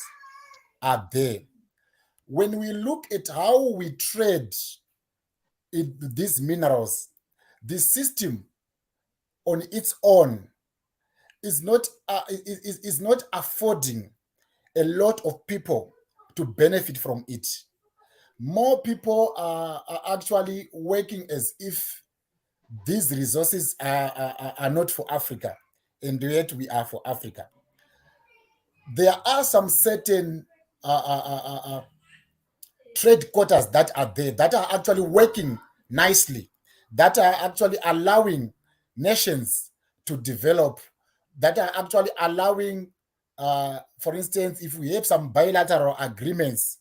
are there. When we look at how we trade these minerals, the system on its own is not affording a lot of people to benefit from it. More people are actually working as if these resources are not for Africa, and yet we are for Africa. There are some certain trade quotas that are there that are actually working nicely, that are actually allowing nations to develop, that are actually allowing, for instance, if we have some bilateral agreements,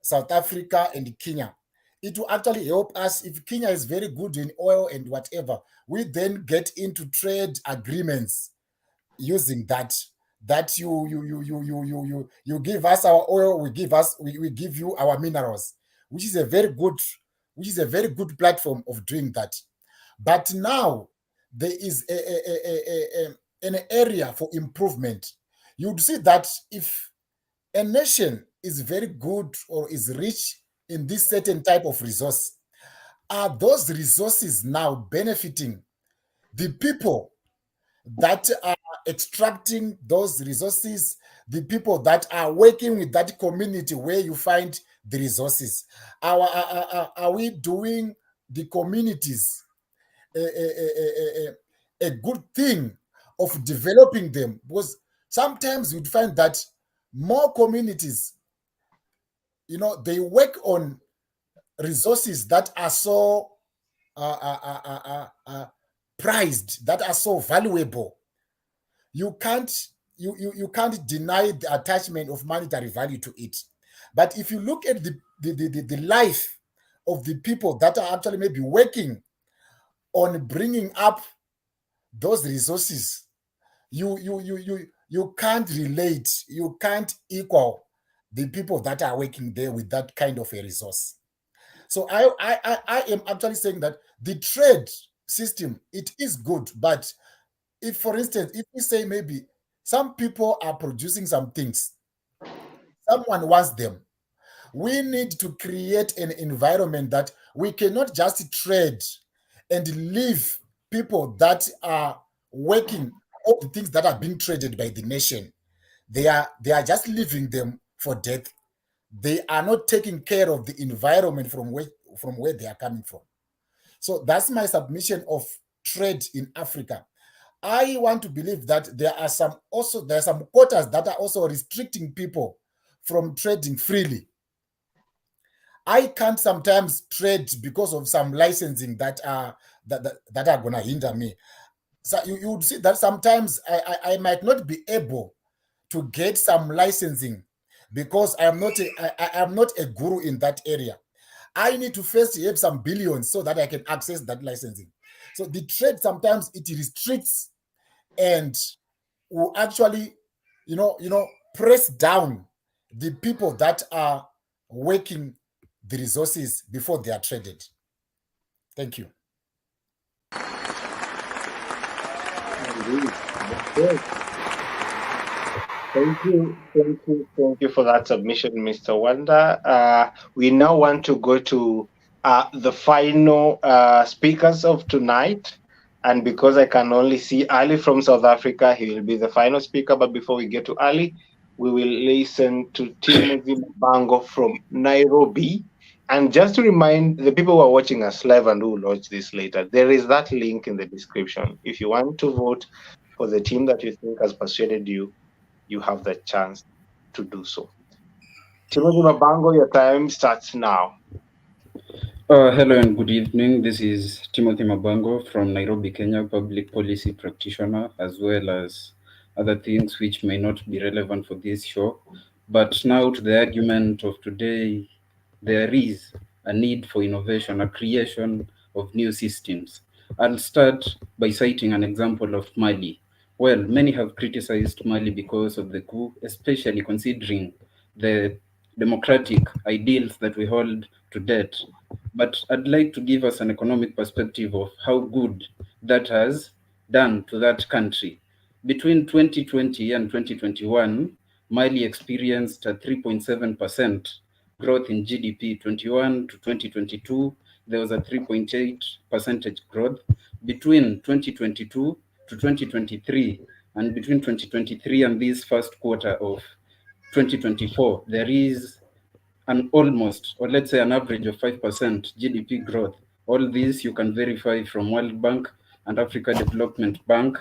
South Africa and Kenya, it will actually help us. If Kenya is very good in oil and whatever, we then get into trade agreements using that you give us our oil, we give you our minerals, which is a very good platform of doing that. But now there is an area for improvement. You'd see that if a nation is very good or is rich in this certain type of resource, are those resources now benefiting the people that are extracting those resources, the people that are working with that community where you find the resources? Are we doing the communities a good thing of developing them? Because sometimes you'd find that more communities, they work on resources that are so prized, that are so valuable. You can't deny the attachment of monetary value to it. But if you look at the life of the people that are actually maybe working on bringing up those resources, you can't relate, you can't equal the people that are working there with that kind of a resource. So I am actually saying that the trade system, it is good, but if, for instance, if we say maybe some people are producing some things, someone wants them, we need to create an environment that we cannot just trade and leave people that are working all the things that are being traded by the nation. They are just leaving them for death. They are not taking care of the environment from where they are coming from. So that's my submission of trade in Africa. I want to believe that there are some quotas that are also restricting people from trading freely. I can't sometimes trade because of some licensing that are gonna hinder me. So you would see that sometimes I might not be able to get some licensing because I am not a guru in that area. I need to first have some billions so that I can access that licensing. So the trade sometimes it restricts and will actually, press down the people that are working the resources before they are traded. Thank you. Thank you for that submission, Mr. Wanda. We now want to go to the final speakers of tonight. And because I can only see Ali from South Africa, he will be the final speaker. But before we get to Ali, we will listen to Timothy Mabango from Nairobi. And just to remind the people who are watching us live and who will watch this later, there is that link in the description. If you want to vote for the team that you think has persuaded you, you have the chance to do so. Timothy Mabango, your time starts now. Hello and good evening. This is Timothy Mabango from Nairobi, Kenya, public policy practitioner, as well as other things which may not be relevant for this show. But now to the argument of today, there is a need for innovation, a creation of new systems. I'll start by citing an example of Mali. Well, many have criticized Mali because of the coup, especially considering the democratic ideals that we hold to date. But I'd like to give us an economic perspective of how good that has done to that country. Between 2020 and 2021, Mali experienced a 3.7% growth in GDP. 21 to 2022, there was a 3.8 percentage growth. Between 2022 to 2023, and between 2023 and this first quarter of 2024, there is an almost, or let's say an average of 5% GDP growth. All these you can verify from World Bank and Africa Development Bank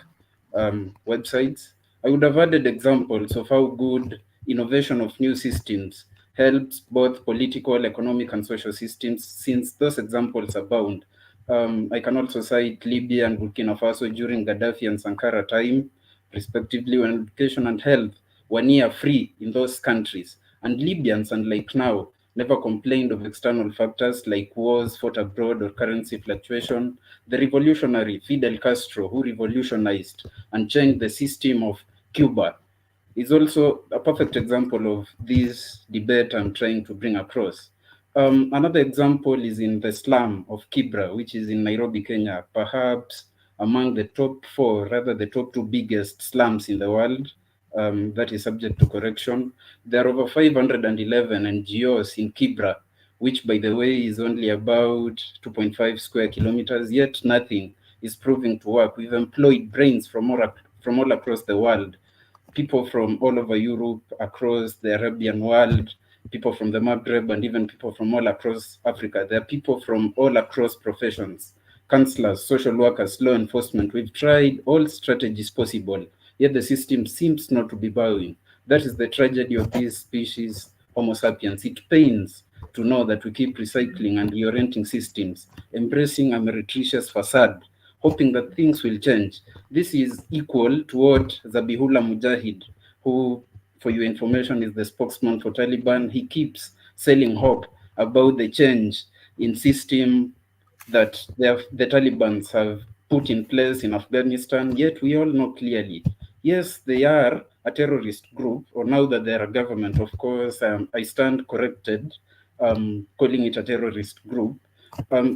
websites. I would have added examples of how good innovation of new systems helps both political, economic, and social systems, since those examples abound. I can also cite Libya and Burkina Faso during Gaddafi and Sankara time, respectively, when education and health were near free in those countries. And Libyans, unlike now, never complained of external factors like wars fought abroad or currency fluctuation. The revolutionary Fidel Castro, who revolutionized and changed the system of Cuba, is also a perfect example of this debate I'm trying to bring across. Another example is in the slum of Kibra, which is in Nairobi, Kenya, perhaps among the top four, rather the top two biggest slums in the world. That is subject to correction. There are over 511 NGOs in Kibra, which, by the way, is only about 2.5 square kilometers, yet nothing is proving to work. We've employed brains from all across the world, people from all over Europe, across the Arabian world, people from the Maghreb, and even people from all across Africa. There are people from all across professions, counselors, social workers, law enforcement. We've tried all strategies possible, yet the system seems not to be bowing. That is the tragedy of this species, Homo sapiens. It pains to know that we keep recycling and reorienting systems, embracing a meretricious facade, hoping that things will change. This is equal to what Zabihullah Mujahid, who, for your information, is the spokesman for Taliban, he keeps selling hope about the change in system that the Taliban have put in place in Afghanistan, yet we all know clearly, yes, they are a terrorist group, or now that they're a government, of course, I stand corrected, calling it a terrorist group.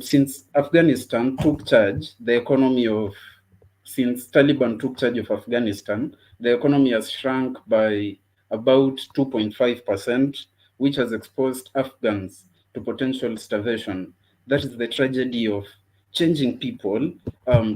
Since Afghanistan took charge, since Taliban took charge of Afghanistan, the economy has shrunk by about 2.5%, which has exposed Afghans to potential starvation. That is the tragedy of changing people,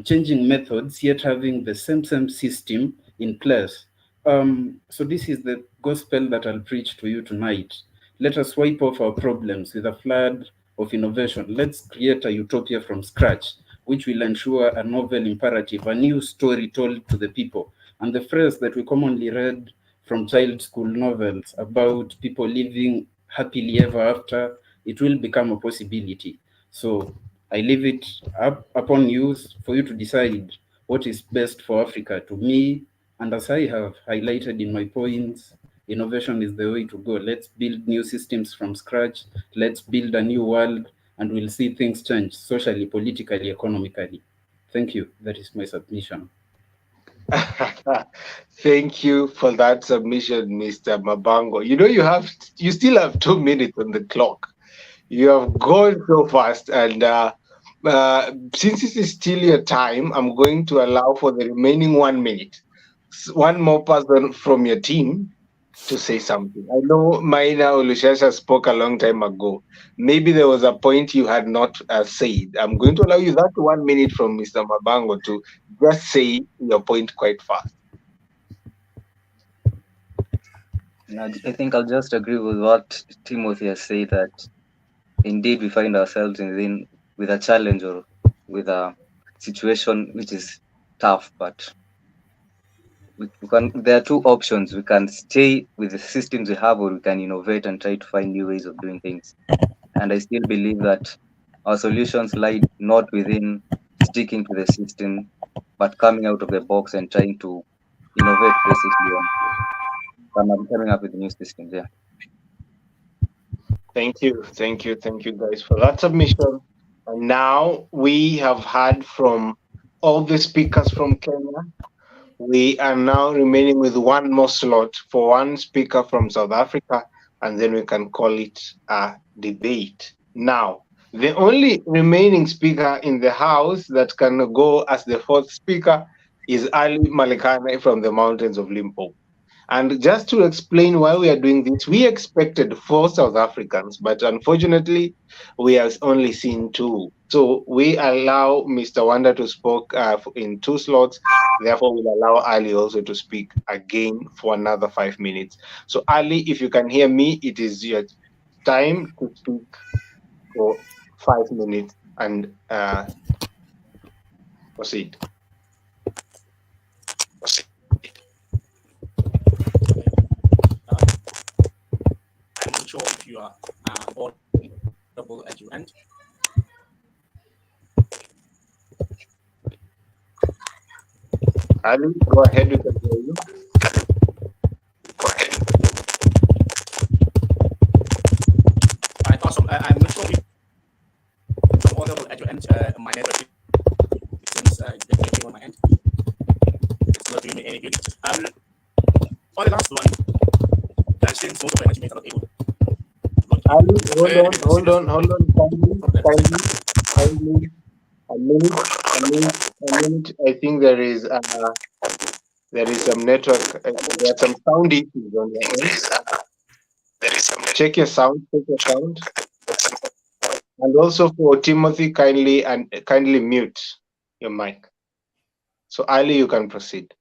changing methods, yet having the same system in place. So this is the gospel that I'll preach to you tonight. Let us wipe off our problems with a flood of innovation. Let's create a utopia from scratch, which will ensure a novel imperative, a new story told to the people. And the phrase that we commonly read from child school novels about people living happily ever after, it will become a possibility. So I leave it up upon you for you to decide what is best for Africa. To me, and as I have highlighted in my points, innovation is the way to go. Let's build new systems from scratch. Let's build a new world, and we'll see things change socially, politically, economically. Thank you. That is my submission. Thank you for that submission, Mr. Mabango. You know, you still have 2 minutes on the clock. You have gone so fast, and since it is still your time, I'm going to allow for the remaining 1 minute. One more person from your team to say something. I know Maina Olushasha spoke a long time ago. Maybe there was a point you had not said. I'm going to allow you that 1 minute from Mr. Mabango to just say your point quite fast. I think I'll just agree with what Timothy has said, that indeed we find ourselves with a challenge or with a situation which is tough, but there are two options. We can stay with the systems we have, or we can innovate and try to find new ways of doing things. And I still believe that our solutions lie not within sticking to the system, but coming out of the box and trying to innovate basically and coming up with new systems. Yeah. Thank you guys for that submission. And now we have heard from all the speakers from Kenya. We are now remaining with one more slot for one speaker from South Africa, and then we can call it a debate. Now, the only remaining speaker in the house that can go as the fourth speaker is Ali Malikane from the mountains of Limpopo. And just to explain why we are doing this, we expected 4 South Africans, but unfortunately, we have only seen 2. So we allow Mr. Wanda to speak in 2 slots. Therefore, we'll allow Ali also to speak again for another 5 minutes. So Ali, if you can hear me, it is your time to speak for 5 minutes and proceed. I'm not sure if you are audible at your end. Ali, go ahead, we can hear you. Awesome. I'm not sure if you're audible at your end. My network seems definitely on my end. It's not doing me any good. For the last one, since most of my teammates are not able to Ali, hold on. Kindly. A minute. I think there is some network. There are some sound issues on your end. Check your sound. And also for Timothy, kindly mute your mic. So Ali, you can proceed.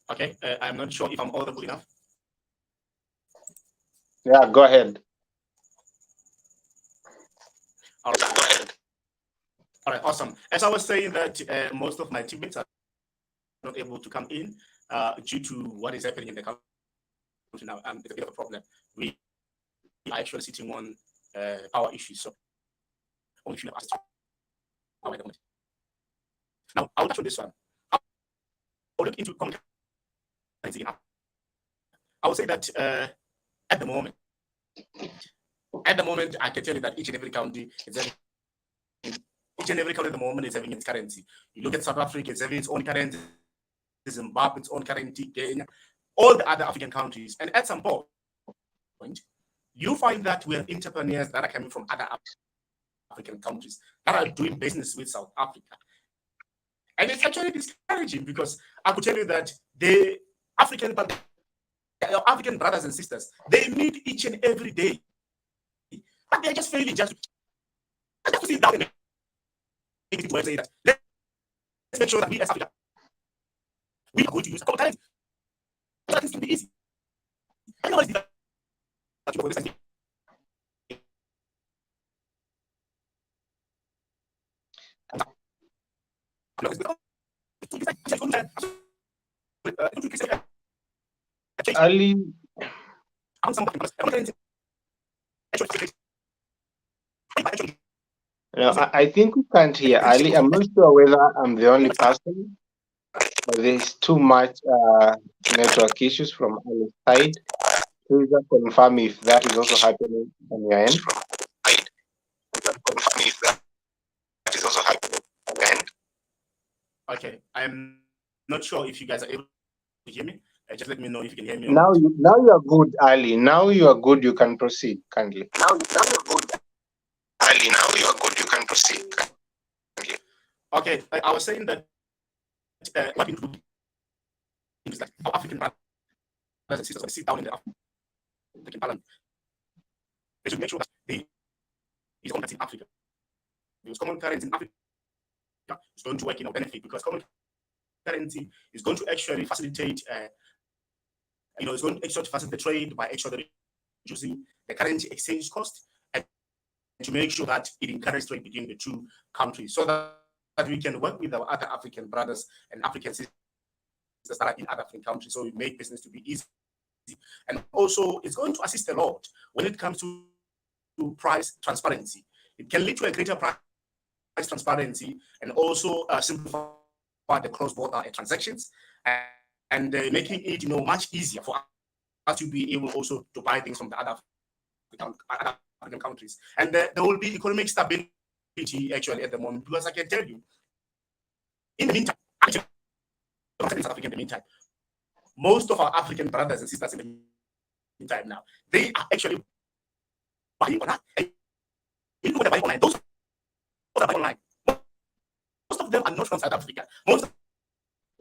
Okay, I'm not sure if I'm audible enough. Yeah, go ahead. All right, awesome. As I was saying that most of my teammates are not able to come in due to what is happening in the country now. It's a bit of a problem. We are actually sitting on power issues, so only few of us power at the moment. Now, I'll touch on this one. I'll look into communication. I would say that at the moment, I can tell you that each and every county at the moment is having its currency. You look at South Africa, it's having its own currency. Zimbabwe, its own currency. Kenya, all the other African countries, and at some point, you find that we have entrepreneurs that are coming from other African countries that are doing business with South Africa, and it's actually discouraging because I could tell you that the African brothers and sisters, they meet each and every day, but they're just failing just to sit down and say that let's make sure that we as Africa, we are going to use common currency. That is going to be easy. I know it's Ali, I think we can't hear Ali. I'm not sure whether I'm the only person, but there's too much network issues from Ali's side. Please confirm if that is also happening on your end. Okay, I'm not sure if you guys are able to hear me. Just let me know if you can hear me. Now you are good, Ali. Now you are good. You can proceed kindly. Now you are good, Ali. Now you are good. You can proceed kindly. Okay, I was saying that what we do is that our African brothers and sisters, when they sit down in the African parliament, they should make sure that they is common in Africa. Because common currency in Africa is going to work in our benefit, because common currency is going to actually facilitate, it's going to actually facilitate trade by actually reducing the currency exchange cost, and to make sure that it encourages trade between the two countries, so that we can work with our other African brothers and African sisters that are in other African countries, so we make business to be easy. And also, it's going to assist a lot when it comes to price transparency. It can lead to a greater price transparency, and also simplify the cross-border transactions, and making it much easier for us to be able also to buy things from the other African countries. And there will be economic stability actually at the moment, because I can tell you, in the meantime, actually, in South Africa, in the meantime, most of our African brothers and sisters in the meantime now, they are actually buying online. And you know what they're buying online? Those are buying online. Most of them are not from South Africa. Most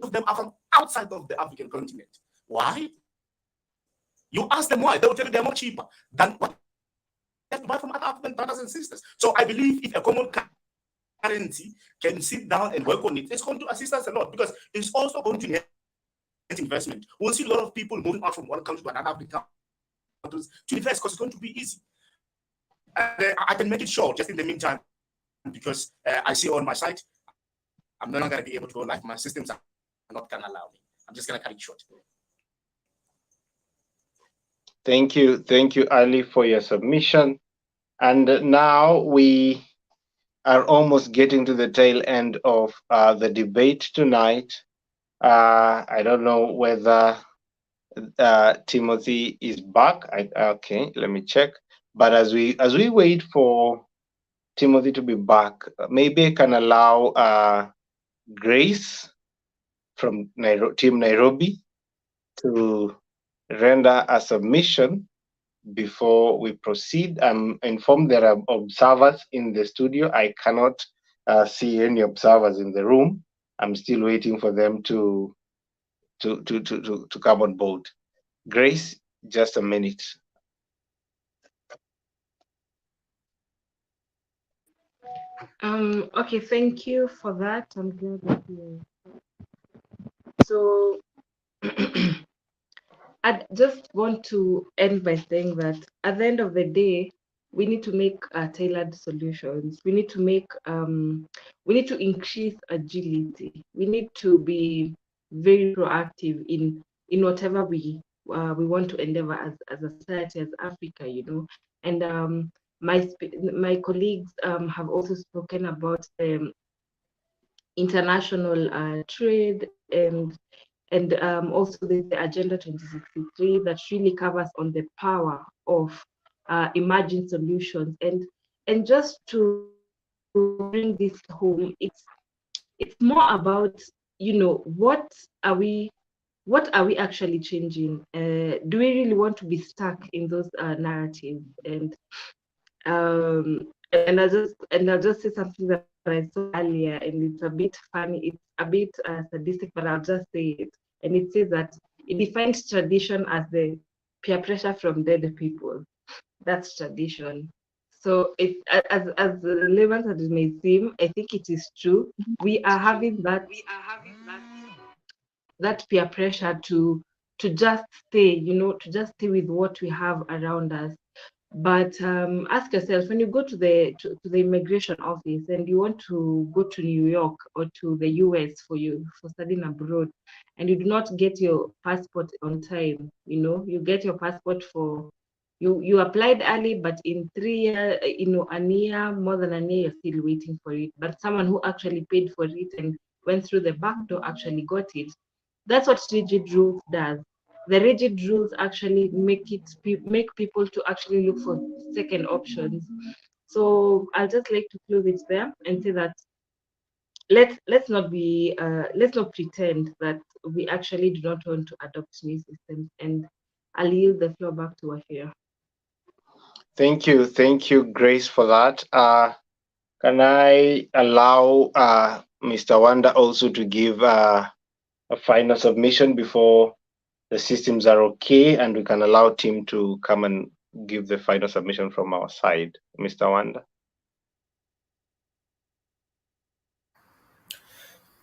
of them are from outside of the African continent. Why? You ask them why, they will tell you they're more cheaper than what they have to buy from other African brothers and sisters. So I believe if a common currency can sit down and work on it, it's going to assist us a lot, because it's also going to net investment. We'll see a lot of people moving out from one country to another African countries to invest, because it's going to be easy. And I can make it short just in the meantime, because I see on my site, I'm no longer going to be able to go live. My systems are not going to allow me. I'm just going to cut it short. Thank you, Ali, for your submission. And now we are almost getting to the tail end of the debate tonight. I don't know whether Timothy is back. Okay, let me check. But as we wait for Timothy to be back, maybe I can allow Grace from Team Nairobi to render a submission before we proceed. I'm informed there are observers in the studio. I cannot see any observers in the room. I'm still waiting for them to come on board. Grace, just a minute. Okay, thank you for that. I'm glad that you. So I just want to end by saying that at the end of the day, we need to make tailored solutions. We need to make we need to increase agility. We need to be very proactive in whatever we want to endeavor as a society, as Africa, And my colleagues have also spoken about international trade, and also there's the Agenda 2063 that really covers on the power of emerging solutions. And just to bring this home, it's more about, what are we actually changing? Do we really want to be stuck in those narratives? And I'll just say something that I saw earlier, and it's a bit funny, it's a bit sadistic, but I'll just say it. And it says that it defines tradition as the peer pressure from dead people. That's tradition. So it, as relevant as it may seem, I think it is true. We are having that peer pressure to just stay, to just stay with what we have around us. But ask yourself, when you go to the immigration office and you want to go to New York or to the US for studying abroad, and you do not get your passport on time, you get your passport for you applied early, but in 3 years, a year, more than a year, you're still waiting for it. But someone who actually paid for it and went through the back door actually got it. That's what rigid rules does. The rigid rules actually make people to actually look for second options. So I'll just like to close it there and say that let's not pretend that we actually do not want to adopt new systems. And I'll yield the floor back to Wafia. Thank you, Grace, for that. Can I allow Mr. Wanda also to give a final submission before the systems are okay and we can allow Tim to come and give the final submission from our side. Mr. Wanda.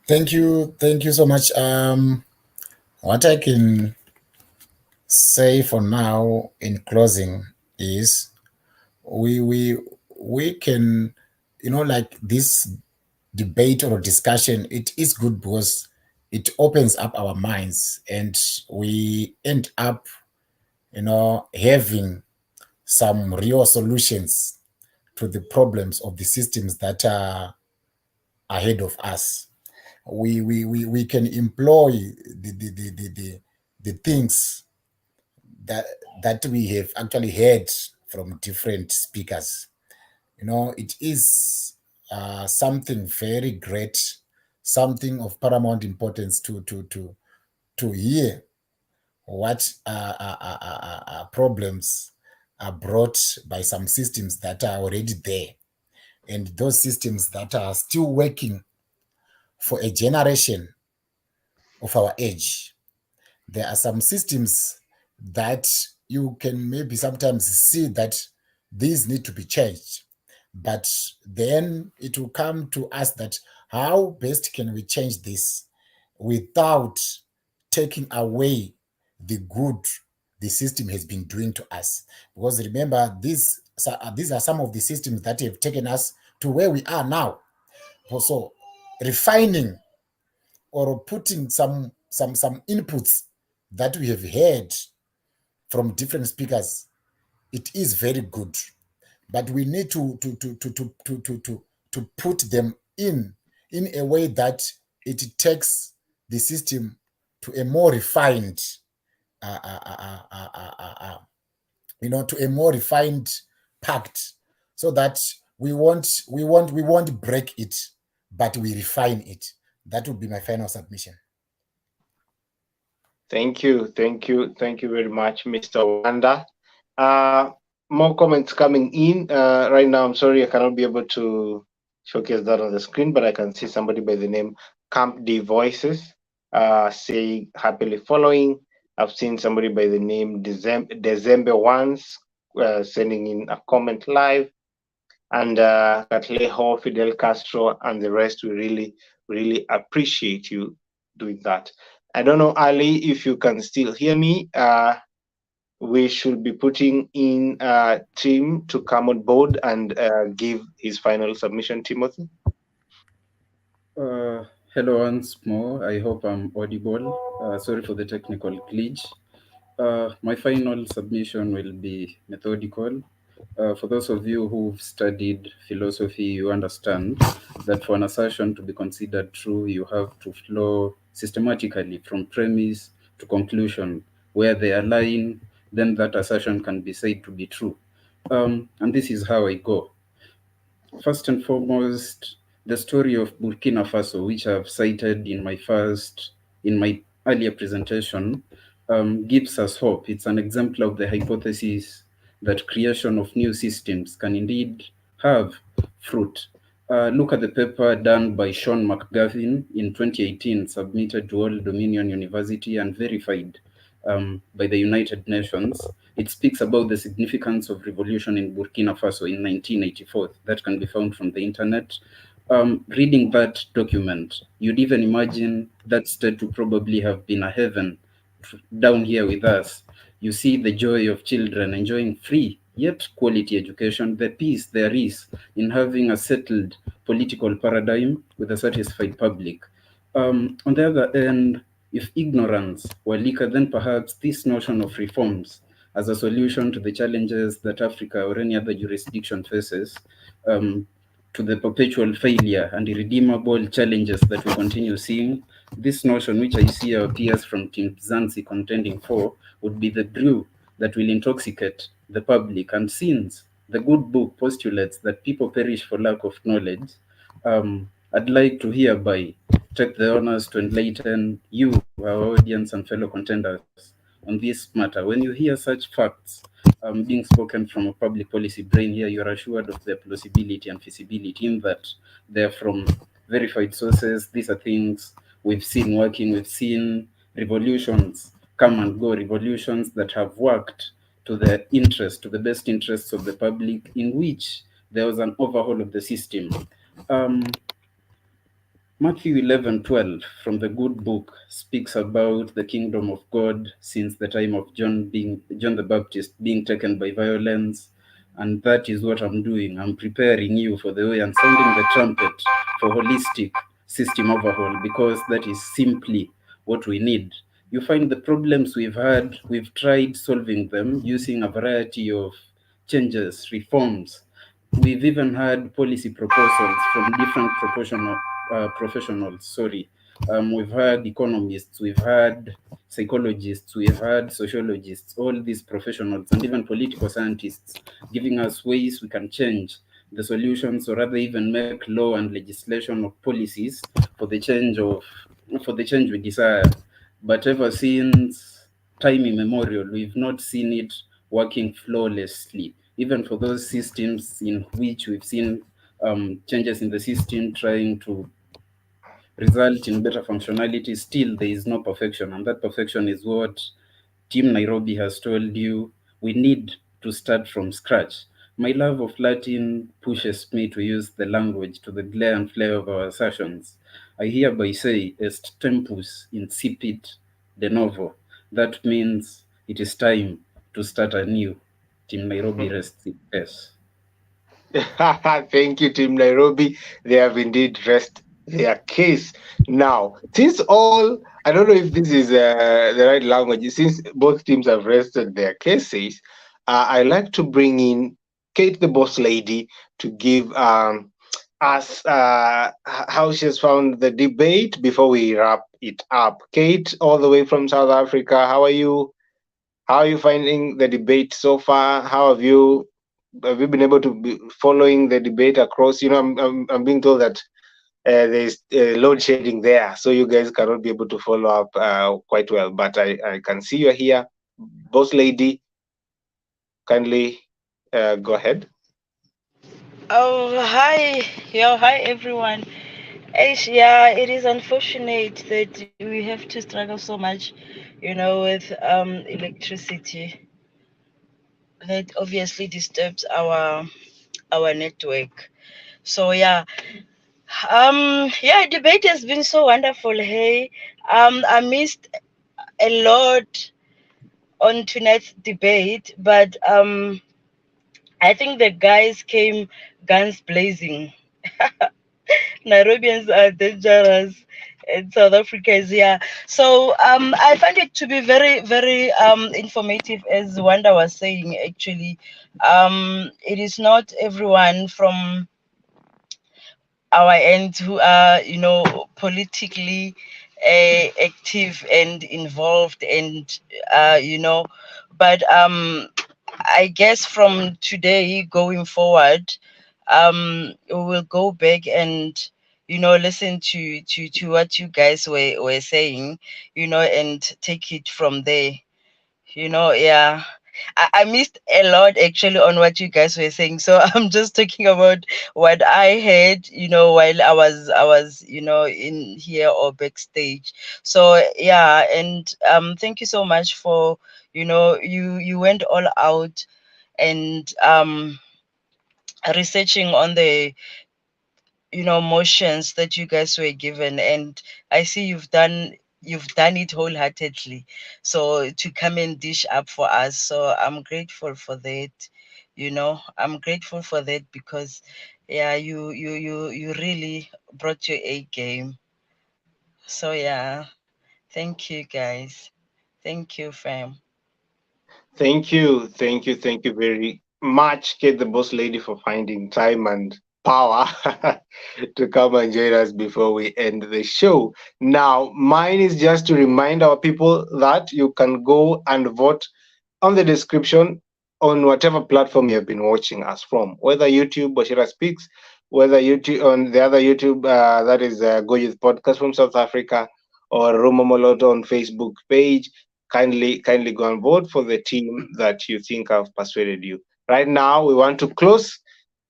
Thank you so much. What I can say for now in closing is we can, like this debate or discussion, it is good because it opens up our minds and we end up, having some real solutions to the problems of the systems that are ahead of us. We can employ the things that we have actually heard from different speakers. It is something very great, something of paramount importance to hear what problems are brought by some systems that are already there, and those systems that are still working for a generation of our age. There are some systems that you can maybe sometimes see that these need to be changed, but then it will come to us that how best can we change this without taking away the good the system has been doing to us. Because remember, these are some of the systems that have taken us to where we are now. So refining or putting some inputs that we have heard from different speakers, it is very good, but we need to put them in a way that it takes the system to a more refined to a more refined pact, so that we won't break it, but we refine it. That would be my final submission. Thank you very much, Mr. Wanda. More comments coming in right now. I'm sorry I cannot be able to showcase that on the screen, but I can see somebody by the name Camp D Voices saying happily following. I've seen somebody by the name December once sending in a comment live, and Catlejo, Fidel Castro, and the rest. We really appreciate you doing that. I don't know, Ali, if you can still hear me. We should be putting in Tim to come on board and give his final submission, Timothy. Hello once more. I hope I'm audible. Sorry for the technical glitch. My final submission will be methodical. For those of you who've studied philosophy, you understand that for an assertion to be considered true, you have to flow systematically from premise to conclusion. Where they align, then that assertion can be said to be true. And this is how I go. First and foremost, the story of Burkina Faso, which I've cited in my earlier presentation, gives us hope. It's an example of the hypothesis that creation of new systems can indeed have fruit. Look at the paper done by Sean McGavin in 2018, submitted to Old Dominion University and verified by the United Nations. It speaks about the significance of revolution in Burkina Faso in 1984. That can be found from the internet. Reading that document, you'd even imagine that state to probably have been a heaven down here with us. You see the joy of children enjoying free yet quality education, the peace there is in having a settled political paradigm with a satisfied public. On the other end, if ignorance were liquor, then perhaps this notion of reforms as a solution to the challenges that Africa or any other jurisdiction faces, to the perpetual failure and irredeemable challenges that we continue seeing, this notion, which I see our peers from Team Zanzi contending for, would be the brew that will intoxicate the public. And since the good book postulates that people perish for lack of knowledge, I'd like to hereby take the honors to enlighten you, our audience and fellow contenders, on this matter. When you hear such facts being spoken from a public policy brain here, you're assured of their plausibility and feasibility in that they're from verified sources. These are things we've seen working. We've seen revolutions come and go, revolutions that have worked to the best interests of the public, in which there was an overhaul of the system. Um, Matthew 11:12 from the good book speaks about the kingdom of God since the time of John the Baptist being taken by violence, and that is what I'm doing. I'm preparing you for the way and sounding the trumpet for holistic system overhaul, because that is simply what we need. You find the problems we've tried solving them using a variety of changes, reforms. We've even had policy proposals from different professionals. Sorry, we've had economists, we've had psychologists, we've had sociologists, all these professionals, and even political scientists giving us ways we can change the solutions, or rather even make law and legislation or policies for the change we desire. But ever since time immemorial, we've not seen it working flawlessly. Even for those systems in which we've seen changes in the system trying to result in better functionality, still there is no perfection. And that perfection is what Team Nairobi has told you we need to start from scratch. My love of Latin pushes me to use the language to the glare and flare of our assertions. I hereby say, est tempus incipit de novo. That means it is time to start anew. Team Nairobi rests in peace. Thank you, Team Nairobi. They have indeed rest their case. Now, since all, I don't know if this is the right language, since both teams have rested their cases, I like to bring in Kate, the boss lady, to give us how she has found the debate before we wrap it up. Kate, all the way from South Africa, how are you? How are you finding the debate so far? How have you been able to be following the debate across? I'm being told that there's load shedding there, so you guys cannot be able to follow up quite well. But I can see you're here, boss lady. Kindly go ahead. Oh, hi. Yo, hi, everyone. Yeah, it is unfortunate that we have to struggle so much, with electricity. That obviously disturbs our network. So yeah, debate has been so wonderful. Hey, I missed a lot on tonight's debate, but I think the guys came guns blazing. Nairobians are dangerous and South Africa is here. So I find it to be very, very informative, as Wanda was saying. Actually, it is not everyone from our end who are, politically active and involved, and but I guess from today going forward, we will go back and listen to what you guys were saying, and take it from there. Yeah. I missed a lot actually on what you guys were saying. So I'm just talking about what I heard, while I was, in here or backstage. So yeah, and thank you so much for, you went all out and researching on the motions that you guys were given, and I see you've done it wholeheartedly, so to come and dish up for us. So I'm grateful for that. I'm grateful for that, because yeah, you really brought your A game. So yeah, thank you guys. Thank you, fam. Thank you very much, Kate, the boss lady, for finding time and power to come and join us before we end the show. Now, mine is just to remind our people that you can go and vote on the description on whatever platform you have been watching us from, whether YouTube, Bashira Speaks, whether YouTube on the other YouTube, that is Go Youth Podcast from South Africa, or Roma Moloto on Facebook page. Kindly go and vote for the team that you think have persuaded you. Right now, we want to close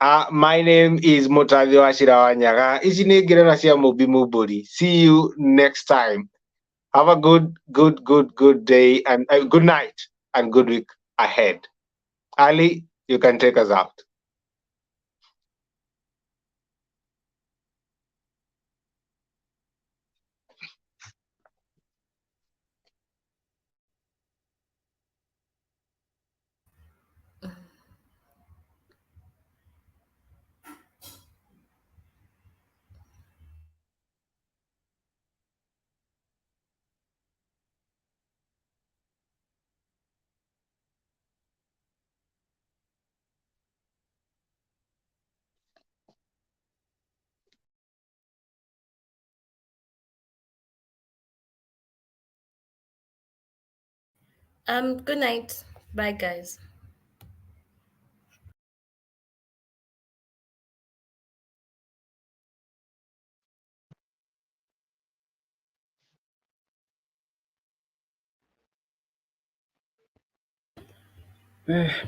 My name is Mutathi Washirawanyaga. Ici nĩ ngerenwa cia Mũmbi Mũmbũri. See you next time. Have a good day and good night and good week ahead. Ali, you can take us out. Good night. Bye, guys.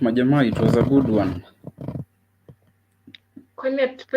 Majamaa, it was a good one. Connect